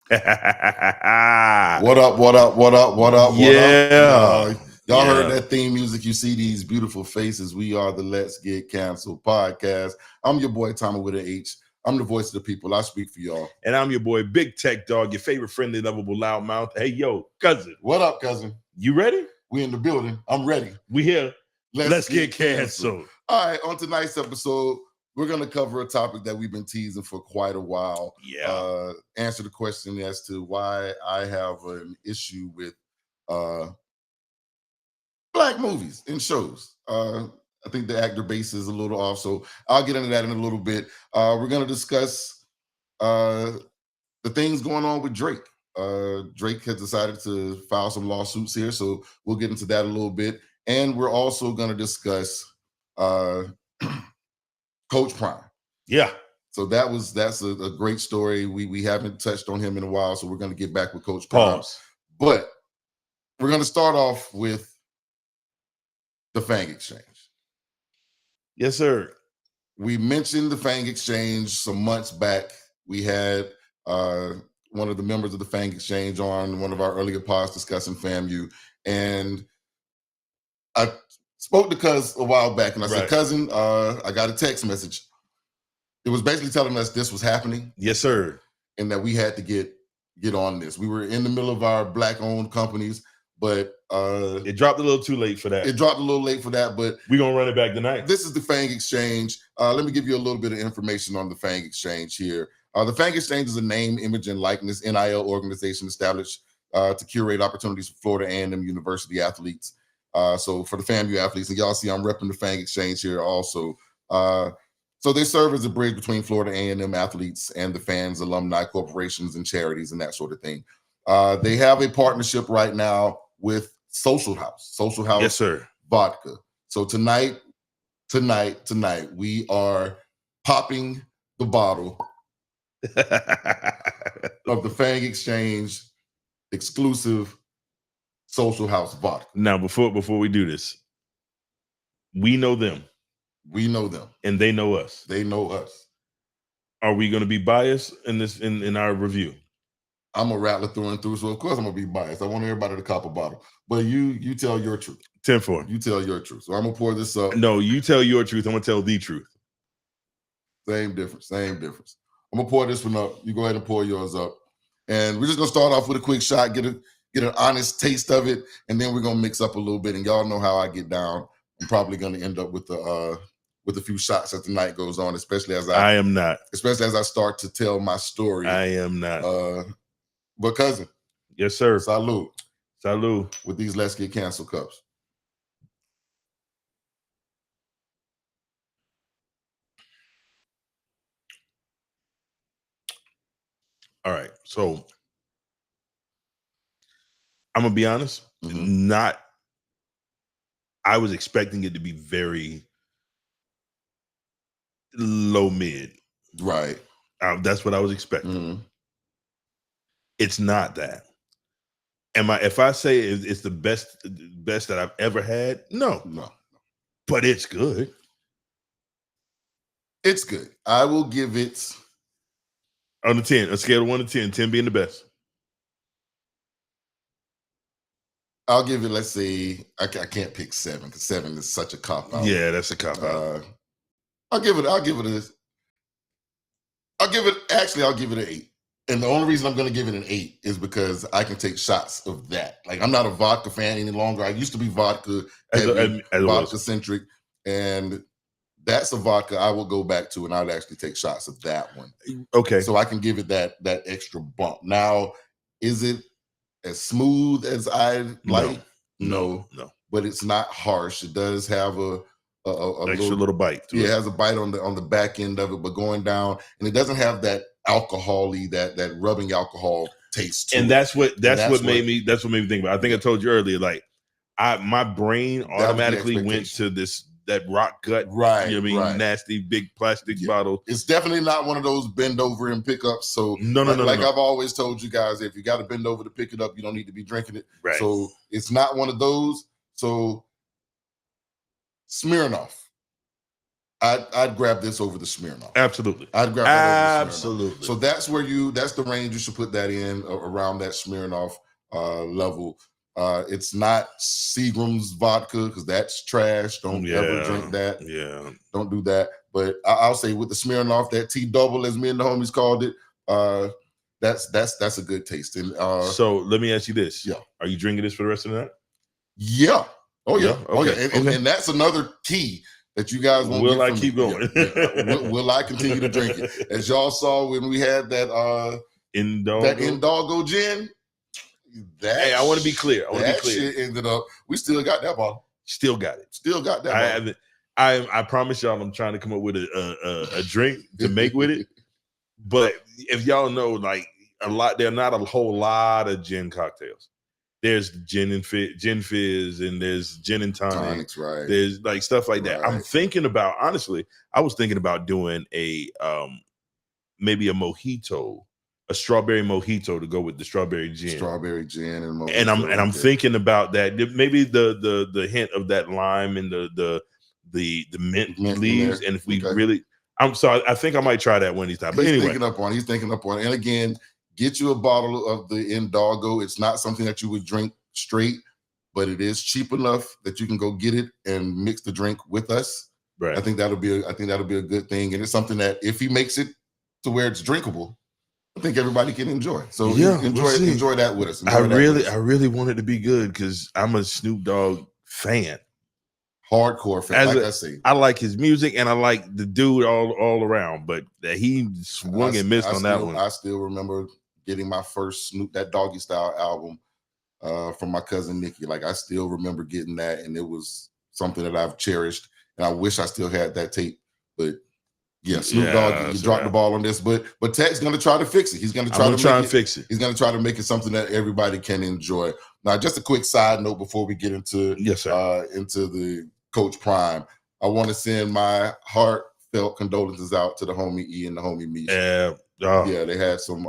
What up, what up, what up, what up, what up? Y'all heard that theme music. You see these beautiful faces. We are the Let's Get Canceled podcast. I'm your boy, Thommy with an H. I'm the voice of the people. I speak for y'all. And I'm your boy, Big Tech Dog, your favorite friendly, lovable loudmouth. Hey, yo, cousin. What up, cousin? You ready? We in the building. I'm ready. We here. Let's get canceled. All right, on tonight's episode, we're going to cover a topic that we've been teasing for quite a while. Yeah. Answer the question as to why I have an issue with black movies and shows. I think the actor base is a little off, so I'll get into that in a little bit. We're going to discuss the things going on with Drake. Drake has decided to file some lawsuits here, so we'll get into that a little bit. And we're also going to discuss Coach Prime. Yeah. So that's a great story. We haven't touched on him in a while, so we're going to get back with Coach Prime. But we're going to start off with the Fang Exchange. Yes, sir. We mentioned the Fang Exchange some months back. We had one of the members of the Fang Exchange on one of our earlier pods discussing FAMU. And I spoke to Cuz a while back, and I said, cousin, I got a text message. It was basically telling us this was happening. Yes, sir. And that we had to get on this. We were in the middle of our black-owned companies, but it dropped a little too late for that. It dropped a little late for that, but we're going to run it back tonight. This is the Fang Exchange. Let me give you a little bit of information on the Fang Exchange here. The Fang Exchange is a name, image, and likeness NIL organization established to curate opportunities for Florida A&M University athletes. So for the FAMU athletes, and y'all see I'm repping the Fang Exchange here also. So they serve as a bridge between Florida A&M athletes and the fans, alumni, corporations, and charities, and that sort of thing. They have a partnership right now with Social House. Yes, sir. Vodka. So tonight, we are popping the bottle of the Fang Exchange exclusive Social House vodka. Now, before we do this, we know them. We know them. And they know us. They know us. Are we going to be biased in this in our review? I'm a rattler through and through, so of course I'm gonna be biased. I want everybody to cop a bottle. But you tell your truth. 10-4. You tell your truth. So I'm gonna pour this up. No, you tell your truth. I'm gonna tell the truth. Same difference. I'm gonna pour this one up. You go ahead and pour yours up. And we're just gonna start off with a quick shot, get an honest taste of it, and then we're gonna mix up a little bit. And y'all know how I get down. I'm probably gonna end up with a few shots as the night goes on, especially as I am not. Especially as I start to tell my story. I am not. But cousin. Yes, sir. Salud. Salud. With these Let's Get Canceled cups. All right. So I'm gonna be honest. I was expecting it to be very low mid. Right. That's what I was expecting. It's not that. If I say it's the best that I've ever had? No. But it's good. It's good. I will give it on a 10, a scale of 1 to 10, 10 being the best. I'll give it, let's say, I can't pick 7 because 7 is such a cop out. Yeah, that's a cop out. I'll give it an 8. And the only reason I'm going to give it an 8 is because I can take shots of that. Like, I'm not a vodka fan any longer. I used to be vodka centric, and that's a vodka I will go back to, and I'd actually take shots of that one. Okay. So I can give it that extra bump. Now, is it as smooth as I'd like? No. But it's not harsh. It does have a extra little bite to it. It has a bite on the back end of it, but going down, and it doesn't have that alcohol-y, that rubbing alcohol taste to and it. That's what made me think about it. I think I told you earlier, like my brain automatically went to that rock gut, right? You know what I mean? Nasty big plastic bottle. It's definitely not one of those bend over and pick ups. So no. I've always told you guys, if you got to bend over to pick it up, you don't need to be drinking it. Right. So it's not one of those. So Smirnoff. I'd grab this over the Smirnoff. Absolutely. I'd grab that over the Smirnoff. Absolutely. So that's the range you should put that in, around that Smirnoff level. It's not Seagram's vodka, because that's trash. Don't ever drink that. Yeah. Don't do that. But I'll say with the Smirnoff, that T double, as me and the homies called it, that's a good taste. And so let me ask you this. Yeah. Are you drinking this for the rest of the night? Yeah. Oh yeah. Okay. Oh yeah. And that's another key that you guys won't will get I from keep me. going? Yeah. Will I continue to drink it? As y'all saw when we had that Indoggo gin. Hey, I want to be clear. That shit ended up. We still got that bottle. Still got it. Still got that bottle. I promise y'all, I'm trying to come up with a drink to make with it. But if y'all know, like there are not a whole lot of gin cocktails. There's gin fizz, and there's gin and tonics, right? There's like stuff like that. I'm thinking about, honestly, I was thinking about doing a maybe a mojito, a strawberry mojito to go with the strawberry gin. Strawberry gin and mojito. And I'm thinking about that. Maybe the hint of that lime and the mint leaves. And if we really, I think I might try that one of these times. But anyway, he's thinking up on it. And again, get you a bottle of the Indoggo. It's not something that you would drink straight, but it is cheap enough that you can go get it and mix the drink with us. Right. I think that'll be a good thing. And it's something that if he makes it to where it's drinkable, I think everybody can enjoy. So enjoy that with us. I really want it to be good because I'm a Snoop Dogg fan. Hardcore fan, like I say. I like his music and I like the dude all around, but that he swung and missed on that one. I still remember getting my first Snoop, that Doggy Style album from my cousin Nikki. Like I still remember getting that, and it was something that I've cherished, and I wish I still had that tape. But yeah, Snoop Dogg, you dropped the ball on this, but Tech's gonna try to fix it. He's gonna try to fix it. He's gonna try to make it something that everybody can enjoy. Now, just a quick side note before we get into into the Coach Prime, I want to send my heartfelt condolences out to the homie E and the homie Misha. Yeah, they had some.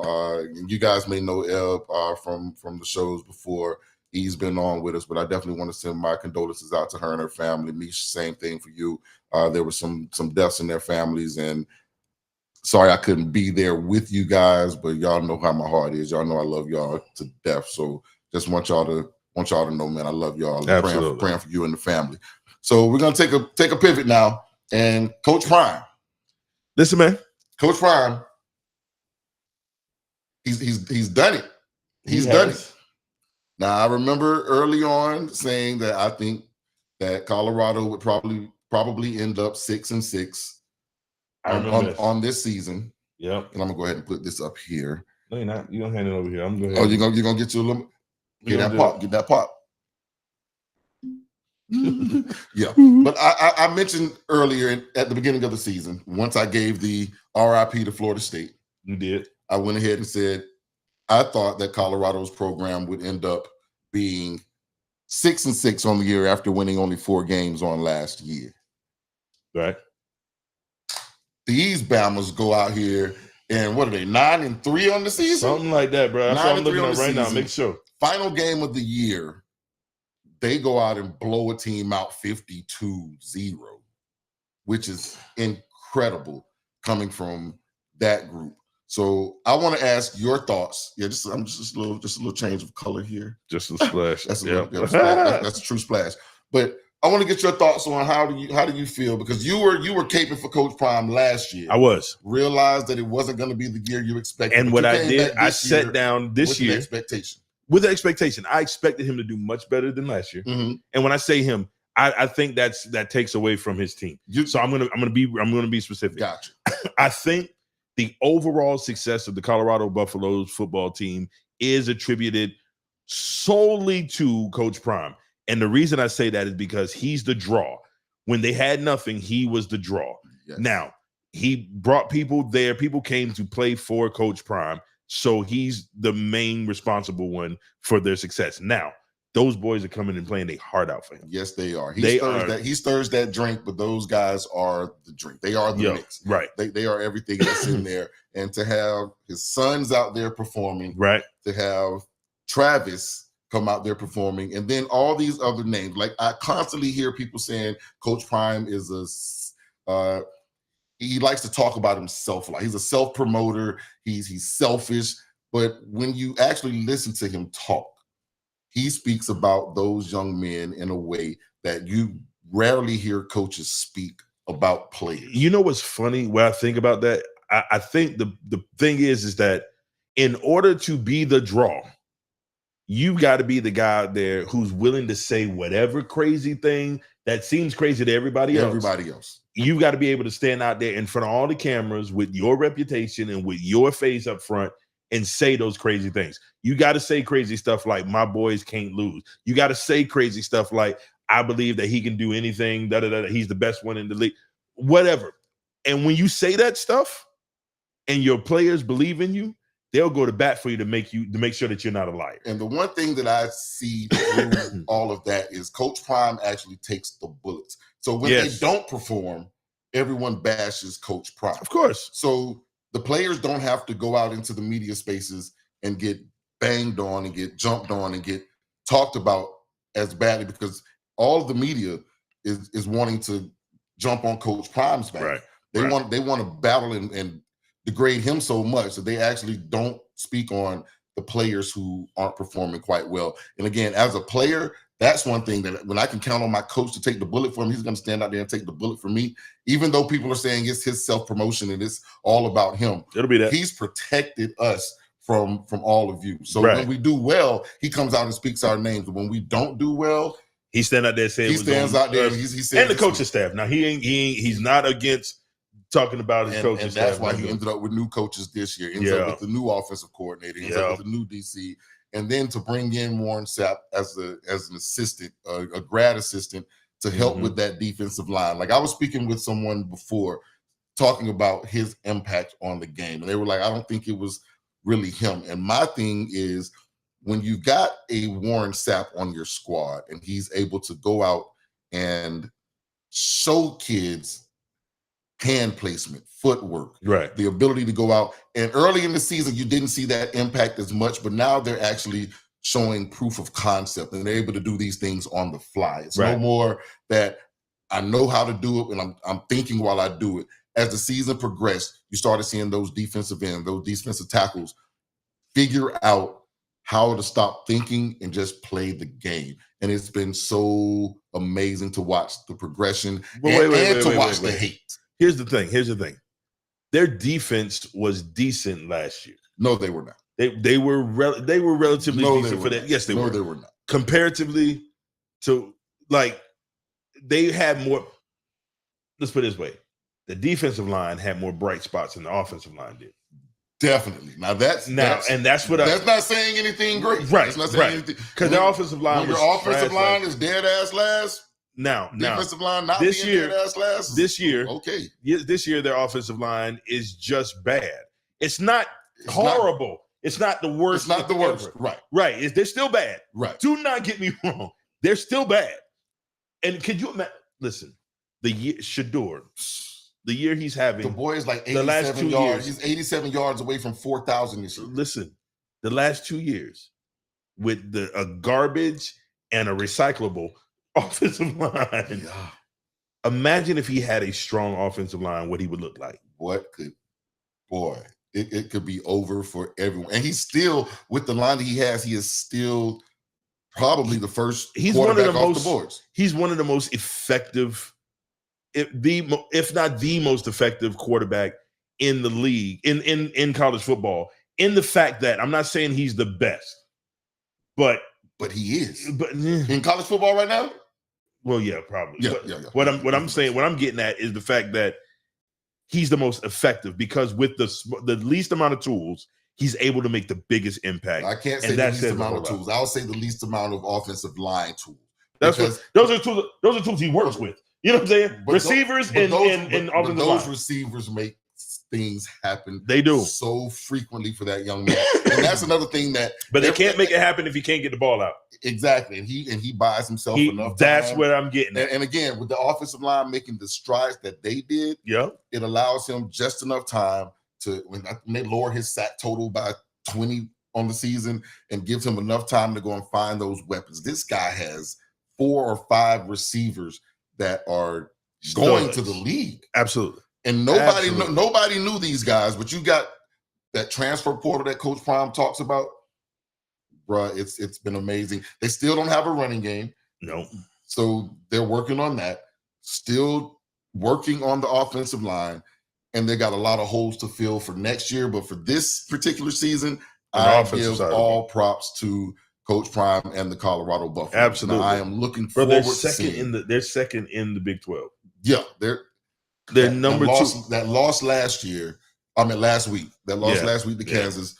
You guys may know Eb from the shows before. He's been on with us, but I definitely want to send my condolences out to her and her family. Misha, same thing for you. There were some deaths in their families, and sorry I couldn't be there with you guys, but y'all know how my heart is. Y'all know I love y'all to death. So just want y'all to know, man, I love y'all. I'm praying for you and the family. So we're gonna take a pivot now, and Coach Prime. Listen, man, Coach Prime. He's done it. He's done it. Now I remember early on saying that I think that Colorado would probably end up 6-6 on this season. Yep. And I'm gonna go ahead and put this up here. No, you're not. You don't hand it over here. I'm going. Oh, you're gonna get you a little. Get that pop. Yeah, but I mentioned earlier at the beginning of the season, once I gave the RIP to Florida State. You did. I went ahead and said I thought that Colorado's program would end up being 6-6 on the year after winning only 4 games on last year. Right. These Bammers go out here and what are they, 9-3 on the season? Something like that, bro. That's what I'm looking at right now. Make sure. Final game of the year, they go out and blow a team out 52-0, which is incredible coming from that group. So I want to ask your thoughts. Yeah, just a little change of color here. Just a splash. That's a true splash. But I want to get your thoughts on how do you feel, because you were caping for Coach Prime last year. I was. Realized that it wasn't going to be the year you expected. And what I did, I sat down this year with the expectation. I expected him to do much better than last year. Mm-hmm. And when I say him, I think that takes away from his team. So I'm gonna be specific. Gotcha. I think the overall success of the Colorado Buffaloes football team is attributed solely to Coach Prime. And the reason I say that is because he's the draw. When they had nothing, he was the draw. Yes. Now, he brought people there. People came to play for Coach Prime. So he's the main responsible one for their success. Now, those boys are coming and playing their heart out for him. Yes, they are. He stirs that drink, but those guys are the drink. They are the mix. Right. They are everything that's in there. And to have his sons out there performing, right? To have Travis come out there performing, and then all these other names. Like I constantly hear people saying Coach Prime is He likes to talk about himself a lot. He's a self-promoter. He's selfish. But when you actually listen to him talk, he speaks about those young men in a way that you rarely hear coaches speak about players. You know what's funny? When I think about that, I think the thing is that in order to be the draw, you got to be the guy out there who's willing to say whatever crazy thing that seems crazy to everybody else. You got to be able to stand out there in front of all the cameras with your reputation and with your face up front and say those crazy things. You got to say crazy stuff like my boys can't lose. You got to say crazy stuff like I believe that he can do anything. He's the best one in the league. Whatever. And when you say that stuff and your players believe in you, they'll go to bat for you to make sure that you're not a liar. And the one thing that I see through all of that is Coach Prime actually takes the bullets. So when they don't perform, everyone bashes Coach Prime. Of course. So the players don't have to go out into the media spaces and get banged on and get jumped on and get talked about as badly, because all of the media is wanting to jump on Coach Prime's back. Right. They want to battle and degrade him so much that they actually don't speak on the players who aren't performing quite well. And again, as a player, that's one thing that when I can count on my coach to take the bullet for him, he's going to stand out there and take the bullet for me. Even though people are saying it's his self-promotion and it's all about him. It'll be that. He's protected us from all of you. So when we do well, he comes out and speaks our names. But when we don't do well, he stands out there saying he stands out there. He says, and the coaching staff. Now he's not against talking about his coaching staff. And that's why he ended up with new coaches this year. Ends up with the new offensive coordinator. Ends up with the new DC. And then to bring in Warren Sapp as an assistant, a grad assistant, to help with that defensive line. Like I was speaking with someone before talking about his impact on the game. And they were like, I don't think it was really him. And my thing is, when you got a Warren Sapp on your squad and he's able to go out and show kids hand placement, footwork, the ability to go out. And early in the season, you didn't see that impact as much, but now they're actually showing proof of concept and they're able to do these things on the fly. It's no more that I know how to do it and I'm thinking while I do it. As the season progressed, you started seeing those defensive ends, those defensive tackles figure out how to stop thinking and just play the game. And it's been so amazing to watch the progression and to watch the hate. Here's the thing. Their defense was decent last year. No, they were not. They were relatively decent for that. Yes, they were. No, they were not. Comparatively to, like, they had more. Let's put it this way: the defensive line had more bright spots than the offensive line did. Definitely. That's not saying anything great. Right. That's not saying anything. Because their offensive line your offensive line is dead ass last. Now, defensive line not this being year, dead ass last. This year, okay. This year, their offensive line is just bad. It's not horrible. It's not the worst. It's not the worst. Ever. Right. They're still bad. Right. Do not get me wrong. They're still bad. And could you imagine? Listen, the year Shador, the year he's having, the boy is like 87 yards. He's 87 yards away from 4,000 this year. Listen, the last 2 years with a garbage and a recyclable offensive line. Yeah. Imagine if he had a strong offensive line, what he would look like. It could be over for everyone. And he's still, with the line that he has, he is still probably the first quarterback off the boards. He's one of the most effective, if not the most effective quarterback in the league, in college football, in the fact that I'm not saying he's the best, but he is. But in college football right now? Well, yeah, probably. Yeah. What I'm getting at is the fact that he's the most effective because with the least amount of tools, he's able to make the biggest impact. I can't say the least amount of tools. I'll say the least amount of offensive line tools. Those are tools he works with. You know what I'm saying? Receivers and offensive line. Those receivers make things happen. They do so frequently for that young man, and that's another thing that. But they can't make it happen if he can't get the ball out. Exactly, and he buys himself enough. That's what I'm getting at. And again, with the offensive line making the strides that they did, it allows him just enough time to when they lower his sack total by 20 on the season and gives him enough time to go and find those weapons. This guy has 4 or 5 receivers that are going to the league. Absolutely. And nobody knew these guys, but you got that transfer portal that Coach Prime talks about. Bruh, it's been amazing. They still don't have a running game. No. So they're working on that. Still working on the offensive line. And they got a lot of holes to fill for next year. But for this particular season, I give all props to Coach Prime and the Colorado Buffaloes. Absolutely. Now, I am looking forward to seeing. They're second in the Big 12. Yeah, they're number two. That loss last week. That loss last week to Kansas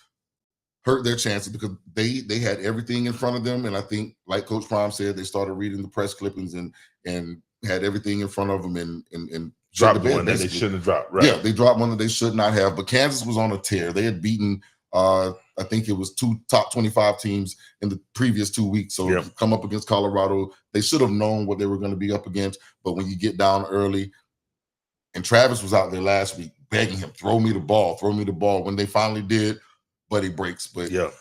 hurt their chances because they had everything in front of them. And I think, like Coach Prime said, they started reading the press clippings and had everything in front of them and dropped one that they shouldn't have dropped. Right? Yeah, they dropped one that they should not have. But Kansas was on a tear. They had beaten, I think it was 2 top 25 teams in the previous 2 weeks. So to come up against Colorado, they should have known what they were going to be up against. But when you get down early, and Travis was out there last week begging him, throw me the ball. When they finally did, buddy breaks. But I'm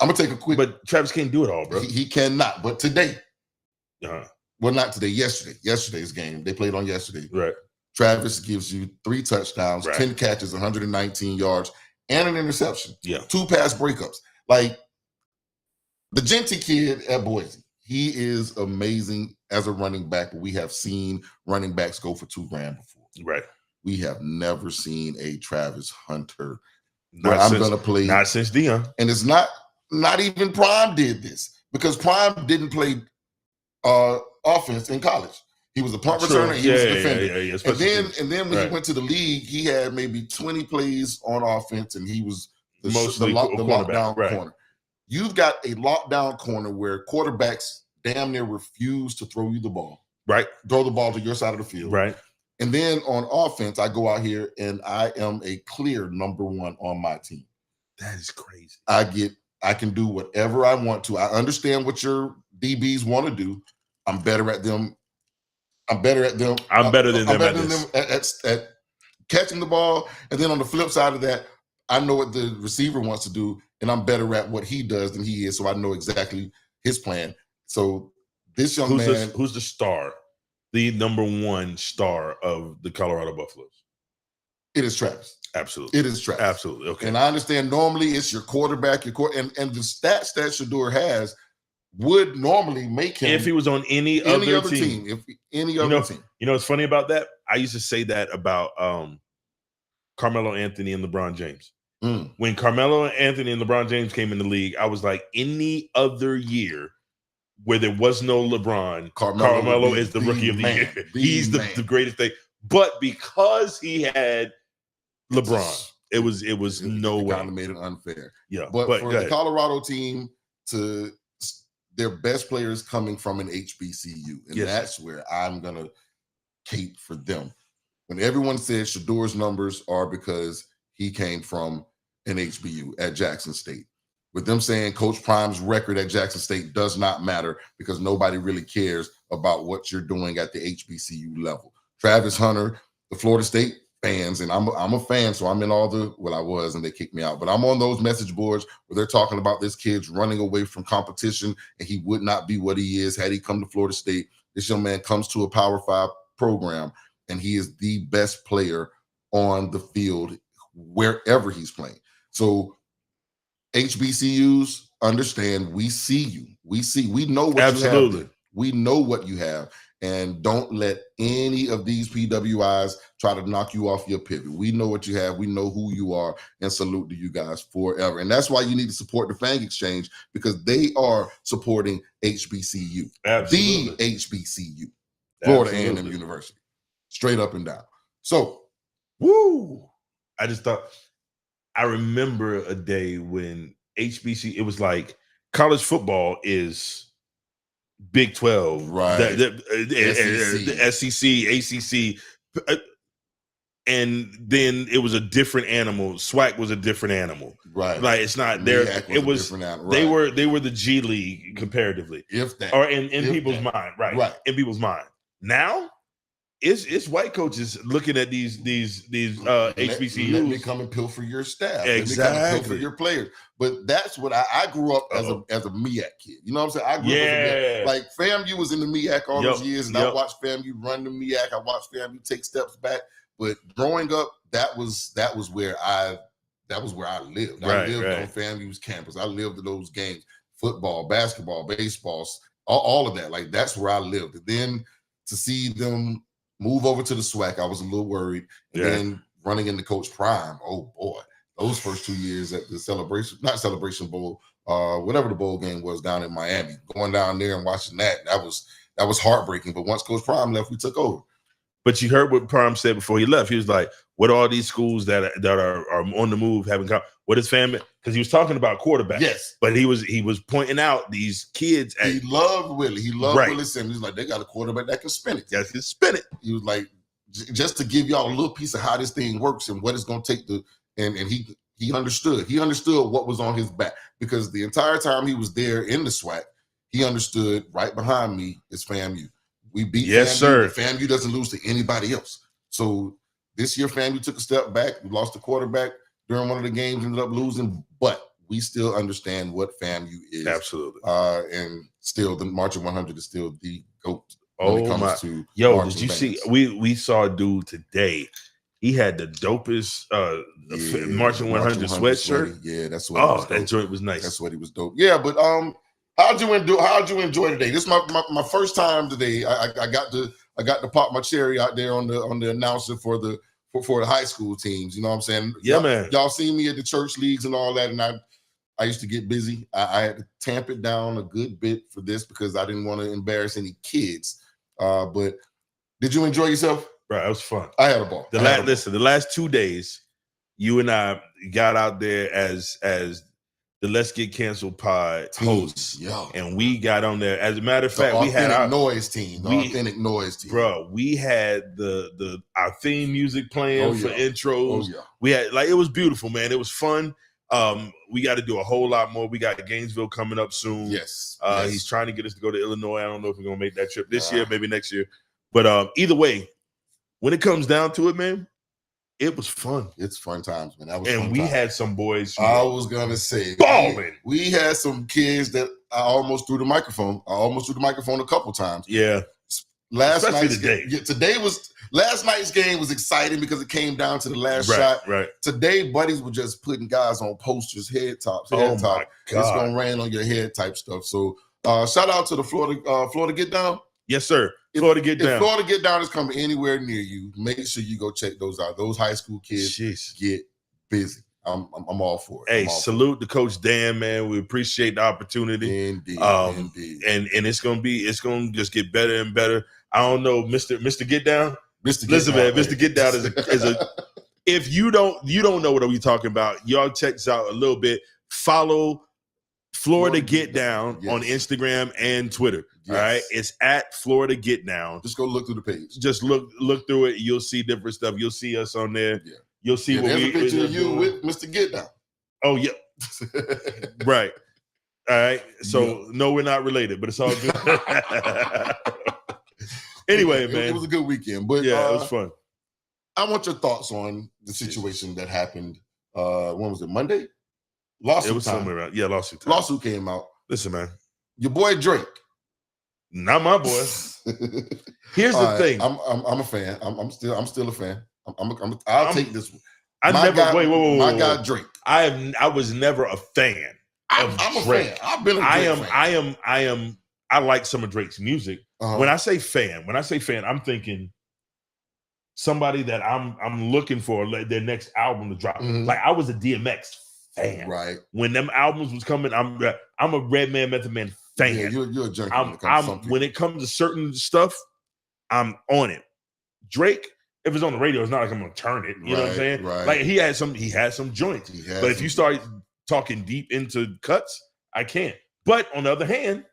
going to take a quick. But Travis can't do it all, bro. He cannot. But today, well, not today, yesterday's game. They played on yesterday. Right. Travis gives you 3 touchdowns, 10 catches, 119 yards, and an interception. 2 pass breakups. Like the Genty kid at Boise, he is amazing as a running back. We have seen running backs go for $2,000 before. Right. We have never seen a Travis Hunter. Not since Dion. And it's not even Prime did this because Prime didn't play offense in college. He was a punt returner. He was a defender. And then when he went to the league, he had maybe 20 plays on offense, and he was the lockdown corner. You've got a lockdown corner where quarterbacks damn near refuse to throw you the ball. Right. Throw the ball to your side of the field. Right. And then on offense, I go out here and I am a clear number 1 on my team. That is crazy. I can do whatever I want to. I understand what your DBs want to do. I'm better at them. I'm better than them at catching the ball. And then on the flip side of that, I know what the receiver wants to do, and I'm better at what he does than he is. So I know exactly his plan. So this young man, who's the star, the number 1 star of the Colorado Buffaloes? It is Travis. Absolutely. It is Travis. Absolutely. Okay. And I understand normally it's your quarterback, and the stats that Shedeur has would normally make him if he was on any other team. If any other team. You know what's funny about that? I used to say that about Carmelo Anthony and LeBron James. When Carmelo Anthony and LeBron James came in the league, I was like, any other year where there was no LeBron, Carmelo is the rookie of the year. He's the greatest thing. But because he had LeBron, it was no way. Kind of made it unfair. Yeah. But for the Colorado team to their best players coming from an HBCU. And that's where I'm going to cape for them. When everyone says Shedeur's numbers are because he came from an HBU at Jackson State. With them saying Coach Prime's record at Jackson State does not matter because nobody really cares about what you're doing at the HBCU level. Travis Hunter, the Florida State fans, and I'm a fan, so I'm in all the, well, I was, and they kicked me out, but I'm on those message boards where they're talking about this kid's running away from competition, and he would not be what he is had he come to Florida State. This young man comes to a Power 5 program, and he is the best player on the field wherever he's playing. So HBCUs, understand, we see you. We know what you have. We know what you have. And don't let any of these PWIs try to knock you off your pivot. We know what you have. We know who you are, and salute to you guys forever. And that's why you need to support the Fang Exchange, because they are supporting HBCU. Absolutely. The HBCU, Florida A&M University, straight up and down. So, I just thought, I remember a day when HBC, it was like college football is Big 12, right? The SEC, ACC, and then it was a different animal. SWAC was a different animal, right? Like it's not there. It was they were the G League comparatively, if that, or in people's mind, right? In people's mind. Now it's white coaches looking at these HBCUs. Let me come and pilfer your staff. Exactly. Let me come and pilfer your players. But that's what I grew up as a MEAC kid. You know what I'm saying? I grew up as a MEAC. Like FAMU was in the MEAC all those years, and I watched FAMU run the MEAC. I watched FAMU take steps back. But growing up, that was where I lived. I lived on FAMU's campus. I lived in those games: football, basketball, baseball, all of that. Like that's where I lived. And then to see them move over to the SWAC, I was a little worried. And then running into Coach Prime, oh boy, those first 2 years at the Celebration Bowl, whatever the bowl game was down in Miami, going down there and watching that was heartbreaking. But once Coach Prime left, we took over. But you heard what Prime said before he left. He was like, what all these schools that are on the move having what is family? Because he was talking about quarterbacks. Yes. But he was pointing out these kids. He loved Willie. He loved Willie Simmons. He's like, they got a quarterback that can spin it. Yes, can spin it. He was like, just to give y'all a little piece of how this thing works and what it's going to take to, and he understood. He understood what was on his back because the entire time he was there in the SWAC, he understood right behind me is FAMU. We beat FAMU. Sir. FAMU doesn't lose to anybody else. So this year, FAMU took a step back. We lost the quarterback during one of the games, ended up losing, but we still understand what FAMU is. Absolutely. And still, the Marching 100 is still the GOAT. Did you see? We saw a dude today. He had the dopest Marching 100 sweatshirt. Yeah, that's what. That joint was nice. That's what he was dope. Yeah, but how'd you enjoy today? This is my first time today. I got to pop my cherry out there on the announcer for the high school teams. You know what I'm saying? Yeah, man. Y'all seen me at the church leagues and all that, and I used to get busy. I had to tamp it down a good bit for this because I didn't want to embarrass any kids. But did you enjoy yourself? Right, it was fun. I had a ball. The last 2 days, you and I got out there as the Let's Get Canceled pod hosts, and we got on there. As a matter of fact, we had our authentic noise team, bro. We had our theme music playing for intros. We had it was beautiful, man. It was fun. We got to do a whole lot more. We got Gainesville coming up soon. Yes. He's trying to get us to go to Illinois. I don't know if we're gonna make that trip this year, maybe next year. But either way, when it comes down to it, man, it was fun. It's fun times, man. We had some boys. I was gonna say, balling. We had some kids that I almost threw the microphone. A couple times. Yeah. Last night's game was exciting because it came down to the last shot. Right. Today, buddies were just putting guys on posters, head top. My God. It's gonna rain on your head type stuff. So shout out to the Florida Get Down. Yes, sir. Florida Get Down. If Florida Get Down is coming anywhere near you, make sure you go check those out. Those high school kids get busy. I'm all for it. Hey, salute to Coach Dan, man. We appreciate the opportunity. Indeed. And it's gonna just get better and better. I don't know, Mr. Get Down. Mr. Get Down is a if you don't know what we're talking about, y'all check this out a little bit. Follow Florida Get Down on Instagram and Twitter. All right, it's at Florida Get Down. Just go look through the page. Just look through it. You'll see different stuff. You'll see us on there. Yeah. You'll see what there's a picture of you with Mr. Get Down. Oh yeah, right. All right. So no, we're not related, but it's all good. Anyway, man, it was a good weekend. But it was fun. I want your thoughts on the situation that happened. When was it? Monday? Lawsuit. It was somewhere around. Yeah, lawsuit time. Lawsuit came out. Listen, man. Your boy Drake. Not my boy. Here's the thing. I'm a fan. I'm still a fan. I'll take this one. Wait. My guy Drake. I was never a fan of I'm Drake. A fan. I've been a Drake fan. I like some of Drake's music. Uh-huh. When I say fan, I'm thinking somebody that I'm looking for their next album to drop. Mm-hmm. Like I was a DMX fan. Right. When them albums was coming, I'm a Redman Method Man fan. Yeah, you're a junkie. When it comes to certain stuff, I'm on it. Drake, if it's on the radio, it's not like I'm gonna turn it. You know what I'm saying? Right. Like he had some joints. But if you start talking deep into cuts, I can't. But on the other hand,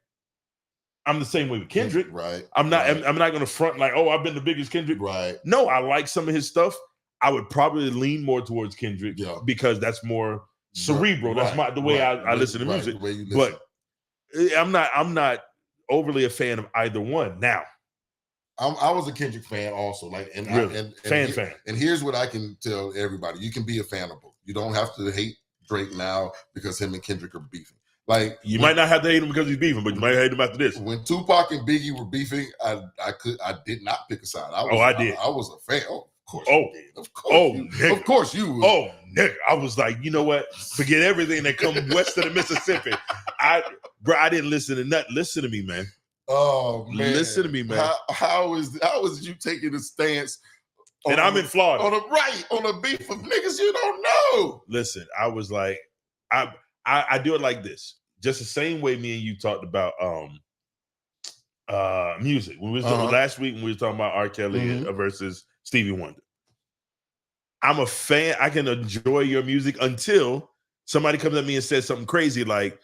I'm the same way with Kendrick. Right. I'm not gonna front like, oh, I've been the biggest Kendrick. Right. No, I like some of his stuff. I would probably lean more towards Kendrick because that's more cerebral. That's the way I listen to music. But I'm not overly a fan of either one. Now, I was a Kendrick fan also. Like, and really? Fan. And here's what I can tell everybody: you can be a fan of both. You don't have to hate Drake now because him and Kendrick are beefing. Like, you might not have to hate him because he's beefing, but you might hate him after this. When Tupac and Biggie were beefing, I did not pick a side. I did. I was a fan. Oh, of course. Oh, you did. Of course. Of course you would. Oh, nigga. I was like, you know what? Forget everything that comes west of the Mississippi. I didn't listen to nothing. Listen to me, man. Oh man, listen to me, man. How is you taking a stance? And I'm in Florida on a beef of niggas you don't know. Listen, I was like, I do it like this, just the same way me and you talked about music when we was last week when we were talking about R. Kelly versus Stevie Wonder. I'm a fan. I can enjoy your music until somebody comes at me and says something crazy like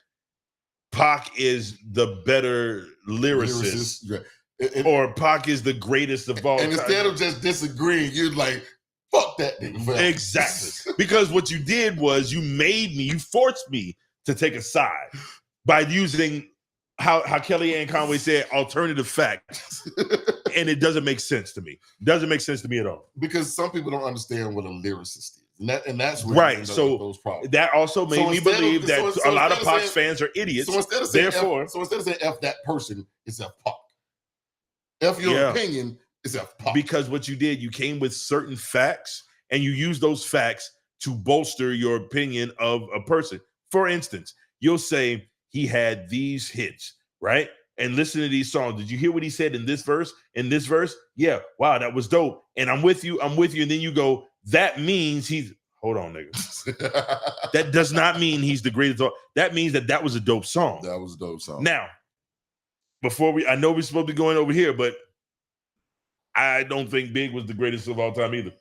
Pac is the better lyricist. Or Pac is the greatest of all time. And instead of just disagreeing, you're like, fuck that nigga. Exactly. Because what you did was you forced me to take a side by using how Kellyanne and Conway said alternative facts. And it doesn't make sense to me. It doesn't make sense to me at all. Because some people don't understand what a lyricist is. And that's where right. So those problems. That also made me believe that a lot of Pac's fans are idiots. So instead of saying F that person, it's F Pac. F your opinion, it's F Pac. Because what you did, you came with certain facts and you use those facts to bolster your opinion of a person. For instance, you'll say he had these hits, right? And listen to these songs. Did you hear what he said in this verse? In this verse? Yeah. Wow, that was dope. And I'm with you. And then you go, that means hold on, nigga. That does not mean he's the greatest. That means that was a dope song. That was a dope song. Now, I know we're supposed to be going over here, but I don't think Big was the greatest of all time either.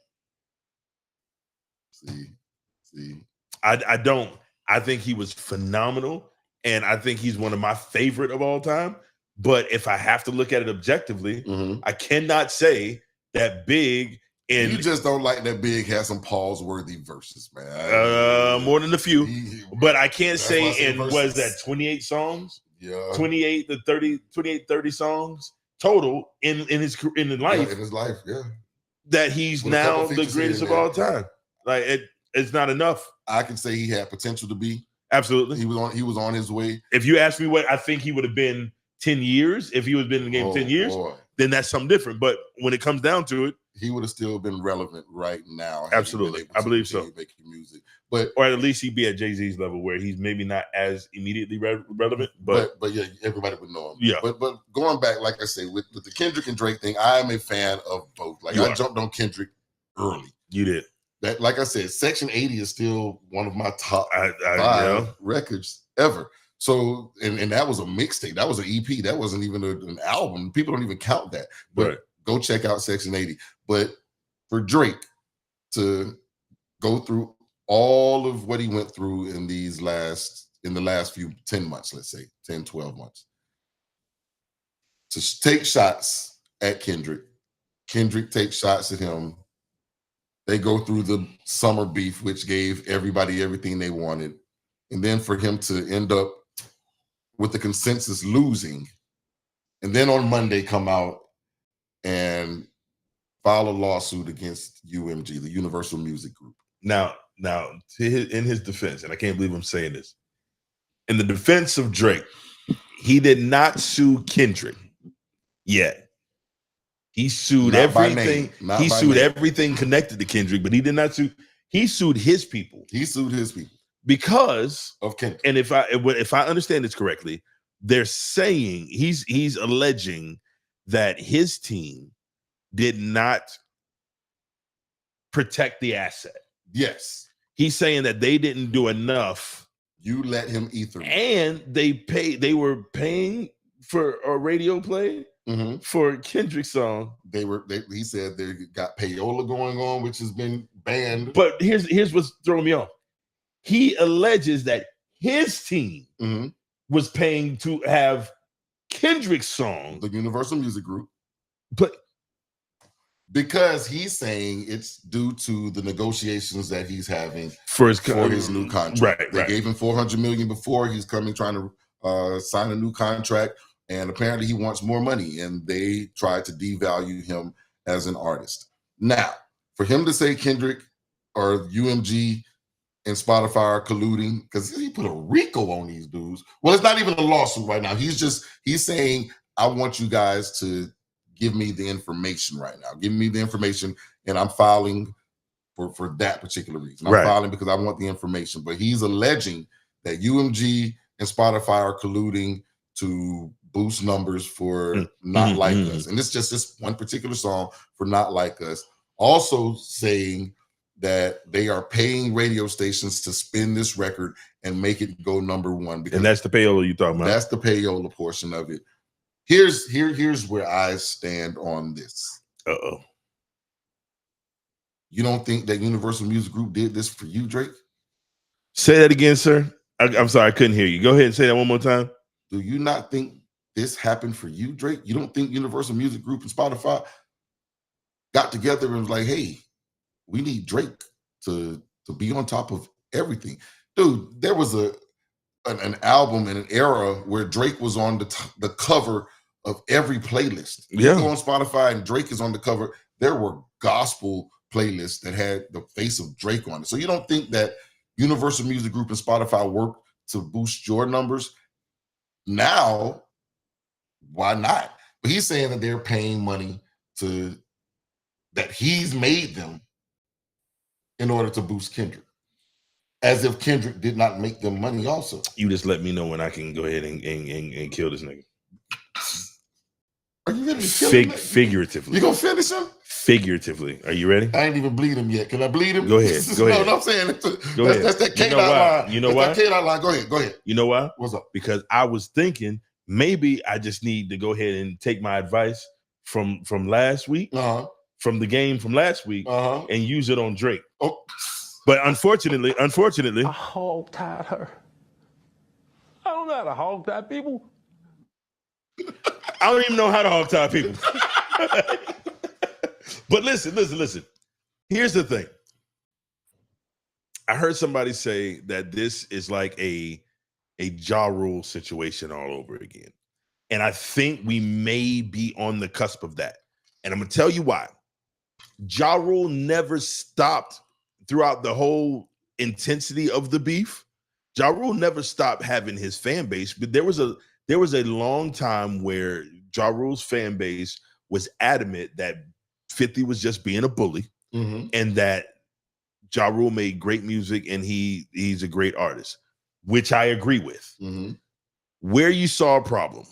See. I don't. I think he was phenomenal, and I think he's one of my favorite of all time. But if I have to look at it objectively, I cannot say that Big. You just don't like that Big has some pause-worthy verses, man. More than a few, but I can't say was that 28 songs? Yeah, 28 to 30 songs total in his life. Yeah, in his life, yeah. That he's now the greatest of all time. Like it's not enough. I can say he had potential to be. Absolutely, he was on his way. If you ask me what I think he would have been 10 years, if he was been in the game 10 years, then that's something different. But when it comes down to it, he would have still been relevant right now. Absolutely. I believe so. Making music. Or at least he'd be at Jay-Z's level where he's maybe not as immediately relevant. But yeah, everybody would know him. Yeah. But going back, like I say, with the Kendrick and Drake thing, I am a fan of both. Like I jumped on Kendrick early. You did. That, like I said, Section 80 is still one of my top 5 records ever. So, and that was a mixtape. That was an EP. That wasn't even an album. People don't even count that. But go check out Section 80. But for Drake to go through all of what he went through in the last few 10 months, let's say 10, 12 months, to take shots at Kendrick takes shots at him. They go through the summer beef, which gave everybody everything they wanted. And then for him to end up with the consensus losing, and then on Monday come out and file a lawsuit against UMG, the Universal Music Group. Now, in his defense, and I can't believe I'm saying this, in the defense of Drake, he did not sue Kendrick yet. He sued everything. He sued everything connected to Kendrick, but he did not sue. He sued his people. He sued his people because of Kendrick. And if I understand this correctly, they're saying he's alleging that his team did not protect the asset. Yes. He's saying that they didn't do enough. You let him ether. And they were paying for a radio play for Kendrick's song. He said they got payola going on, which has been banned. But here's what's throwing me off. He alleges that his team was paying to have Kendrick's song. The Universal Music Group. But because he's saying it's due to the negotiations that he's having for his new contract. Right. They gave him $400 million before. He's coming trying to sign a new contract. And apparently he wants more money, and they tried to devalue him as an artist. Now, for him to say Kendrick or UMG and Spotify are colluding, because he put a RICO on these dudes. Well, it's not even a lawsuit right now. He's saying, I want you guys to give me the information right now. Give me the information, and I'm filing for that particular reason. I'm filing because I want the information. But he's alleging that UMG and Spotify are colluding to boost numbers for Not Like Us. And it's just this one particular song for Not Like Us. Also saying that they are paying radio stations to spin this record and make it go number one. And that's the payola you talking about? That's the payola portion of it. Here's where I stand on this. Uh-oh. You don't think that Universal Music Group did this for you, Drake? Say that again, sir. I'm sorry, I couldn't hear you. Go ahead and say that one more time. Do you not think this happened for you, Drake? You don't think Universal Music Group and Spotify got together and was like, hey, we need Drake to be on top of everything? Dude, there was an album in an era where Drake was on the cover of every playlist. You go on Spotify and Drake is on the cover. There were gospel playlists that had the face of Drake on it. So you don't think that Universal Music Group and Spotify worked to boost your numbers? Now, why not? But he's saying that they're paying money that he's made them in order to boost Kendrick. As if Kendrick did not make them money also. You just let me know when I can go ahead and kill this nigga. Are you ready to kill him? Figuratively. You gonna finish him? Figuratively. Are you ready? I ain't even bleed him yet. Can I bleed him? Go ahead. Go ahead. No, I'm saying go ahead. That's that K-Dot line. You know why? That K-Dot line. Go ahead. You know why? What's up? Because I was thinking maybe I just need to go ahead and take my advice from last week, from the game from last week, and use it on Drake. Oh. But unfortunately, I hog-tied her. I don't know how to hog-tie people. I don't even know how to hog-tie people. But listen. Here's the thing. I heard somebody say that this is like a Ja Rule situation all over again. And I think we may be on the cusp of that. And I'm going to tell you why. Ja Rule never stopped throughout the whole intensity of the beef. Ja Rule never stopped having his fan base, but there was a long time where Ja Rule's fan base was adamant that 50 was just being a bully, and that Ja Rule made great music and he's a great artist, which I agree with. Where you saw a problem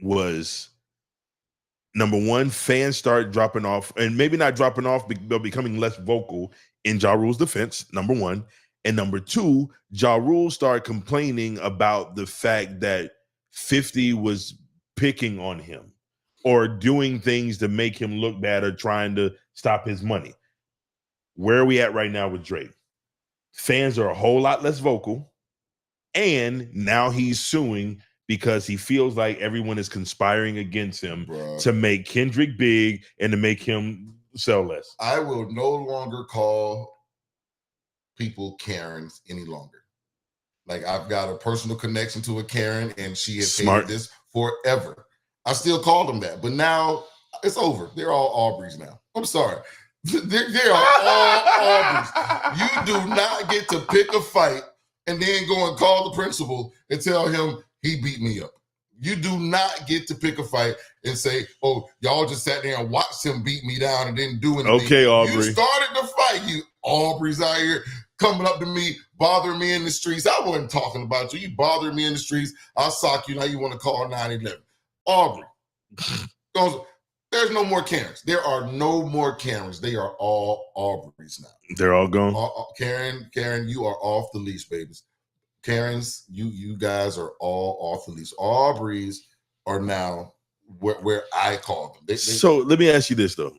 was, number one, fans started dropping off, and maybe not dropping off, but becoming less vocal in Ja Rule's defense, number one. And number two, Ja Rule started complaining about the fact that 50 was picking on him or doing things to make him look bad or trying to stop his money. Where are we at right now with Drake? Fans are a whole lot less vocal, and now he's suing because he feels like everyone is conspiring against him to make Kendrick big and to make him sell less. I will no longer call people Karens any longer. Like, I've got a personal connection to a Karen, and she has hated this forever. I still call them that, but now it's over. They're all Aubreys now. I'm sorry. They're all Aubreys. You do not get to pick a fight and then go and call the principal and tell him he beat me up. You do not get to pick a fight and say, oh, y'all just sat there and watched him beat me down and didn't do anything. Okay, Aubrey. You started the fight, you Aubreys out here coming up to me, bothering me in the streets. I wasn't talking about you. You bothered me in the streets. I'll sock you. Now you want to call 911. Aubrey. There's no more Karens. There are no more Karens. They are all Aubreys now. They're all gone? Karen, you are off the leash, babies. Karens, you guys are all off the leash. Aubreys are now where I call them. So let me ask you this, though.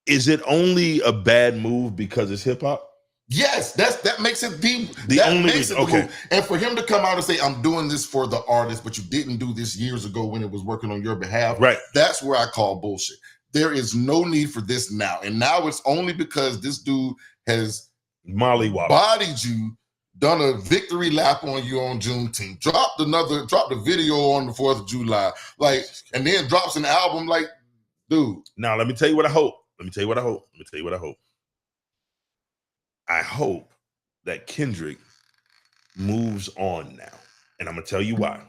Is it only a bad move because it's hip hop? Yes, that makes it the only move. And for him to come out and say, I'm doing this for the artist, but you didn't do this years ago when it was working on your behalf. Right. That's where I call bullshit. There is no need for this now. And now it's only because this dude has mollywop bodied you done a victory lap on you on Juneteenth, dropped a video on the 4th of July, like, and then drops an album, like, dude. Now, let me tell you what I hope. I hope that Kendrick moves on now. And I'm going to tell you why.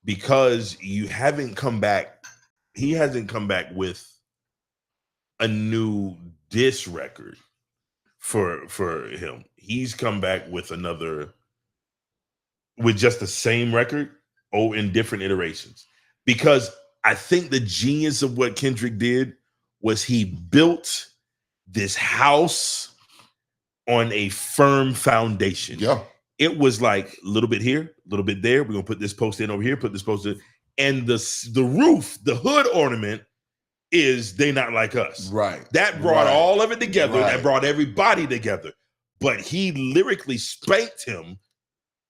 Because you haven't come back. He hasn't come back with a new diss record for him. He's come back with just the same record, in different iterations. Because I think the genius of what Kendrick did was he built this house on a firm foundation. Yeah. It was like a little bit here, a little bit there. We're going to put this post in over here, put this post in. And the roof, the hood ornament is They Not Like Us. Right. That brought all of it together. Right. That brought everybody together. But he lyrically spanked him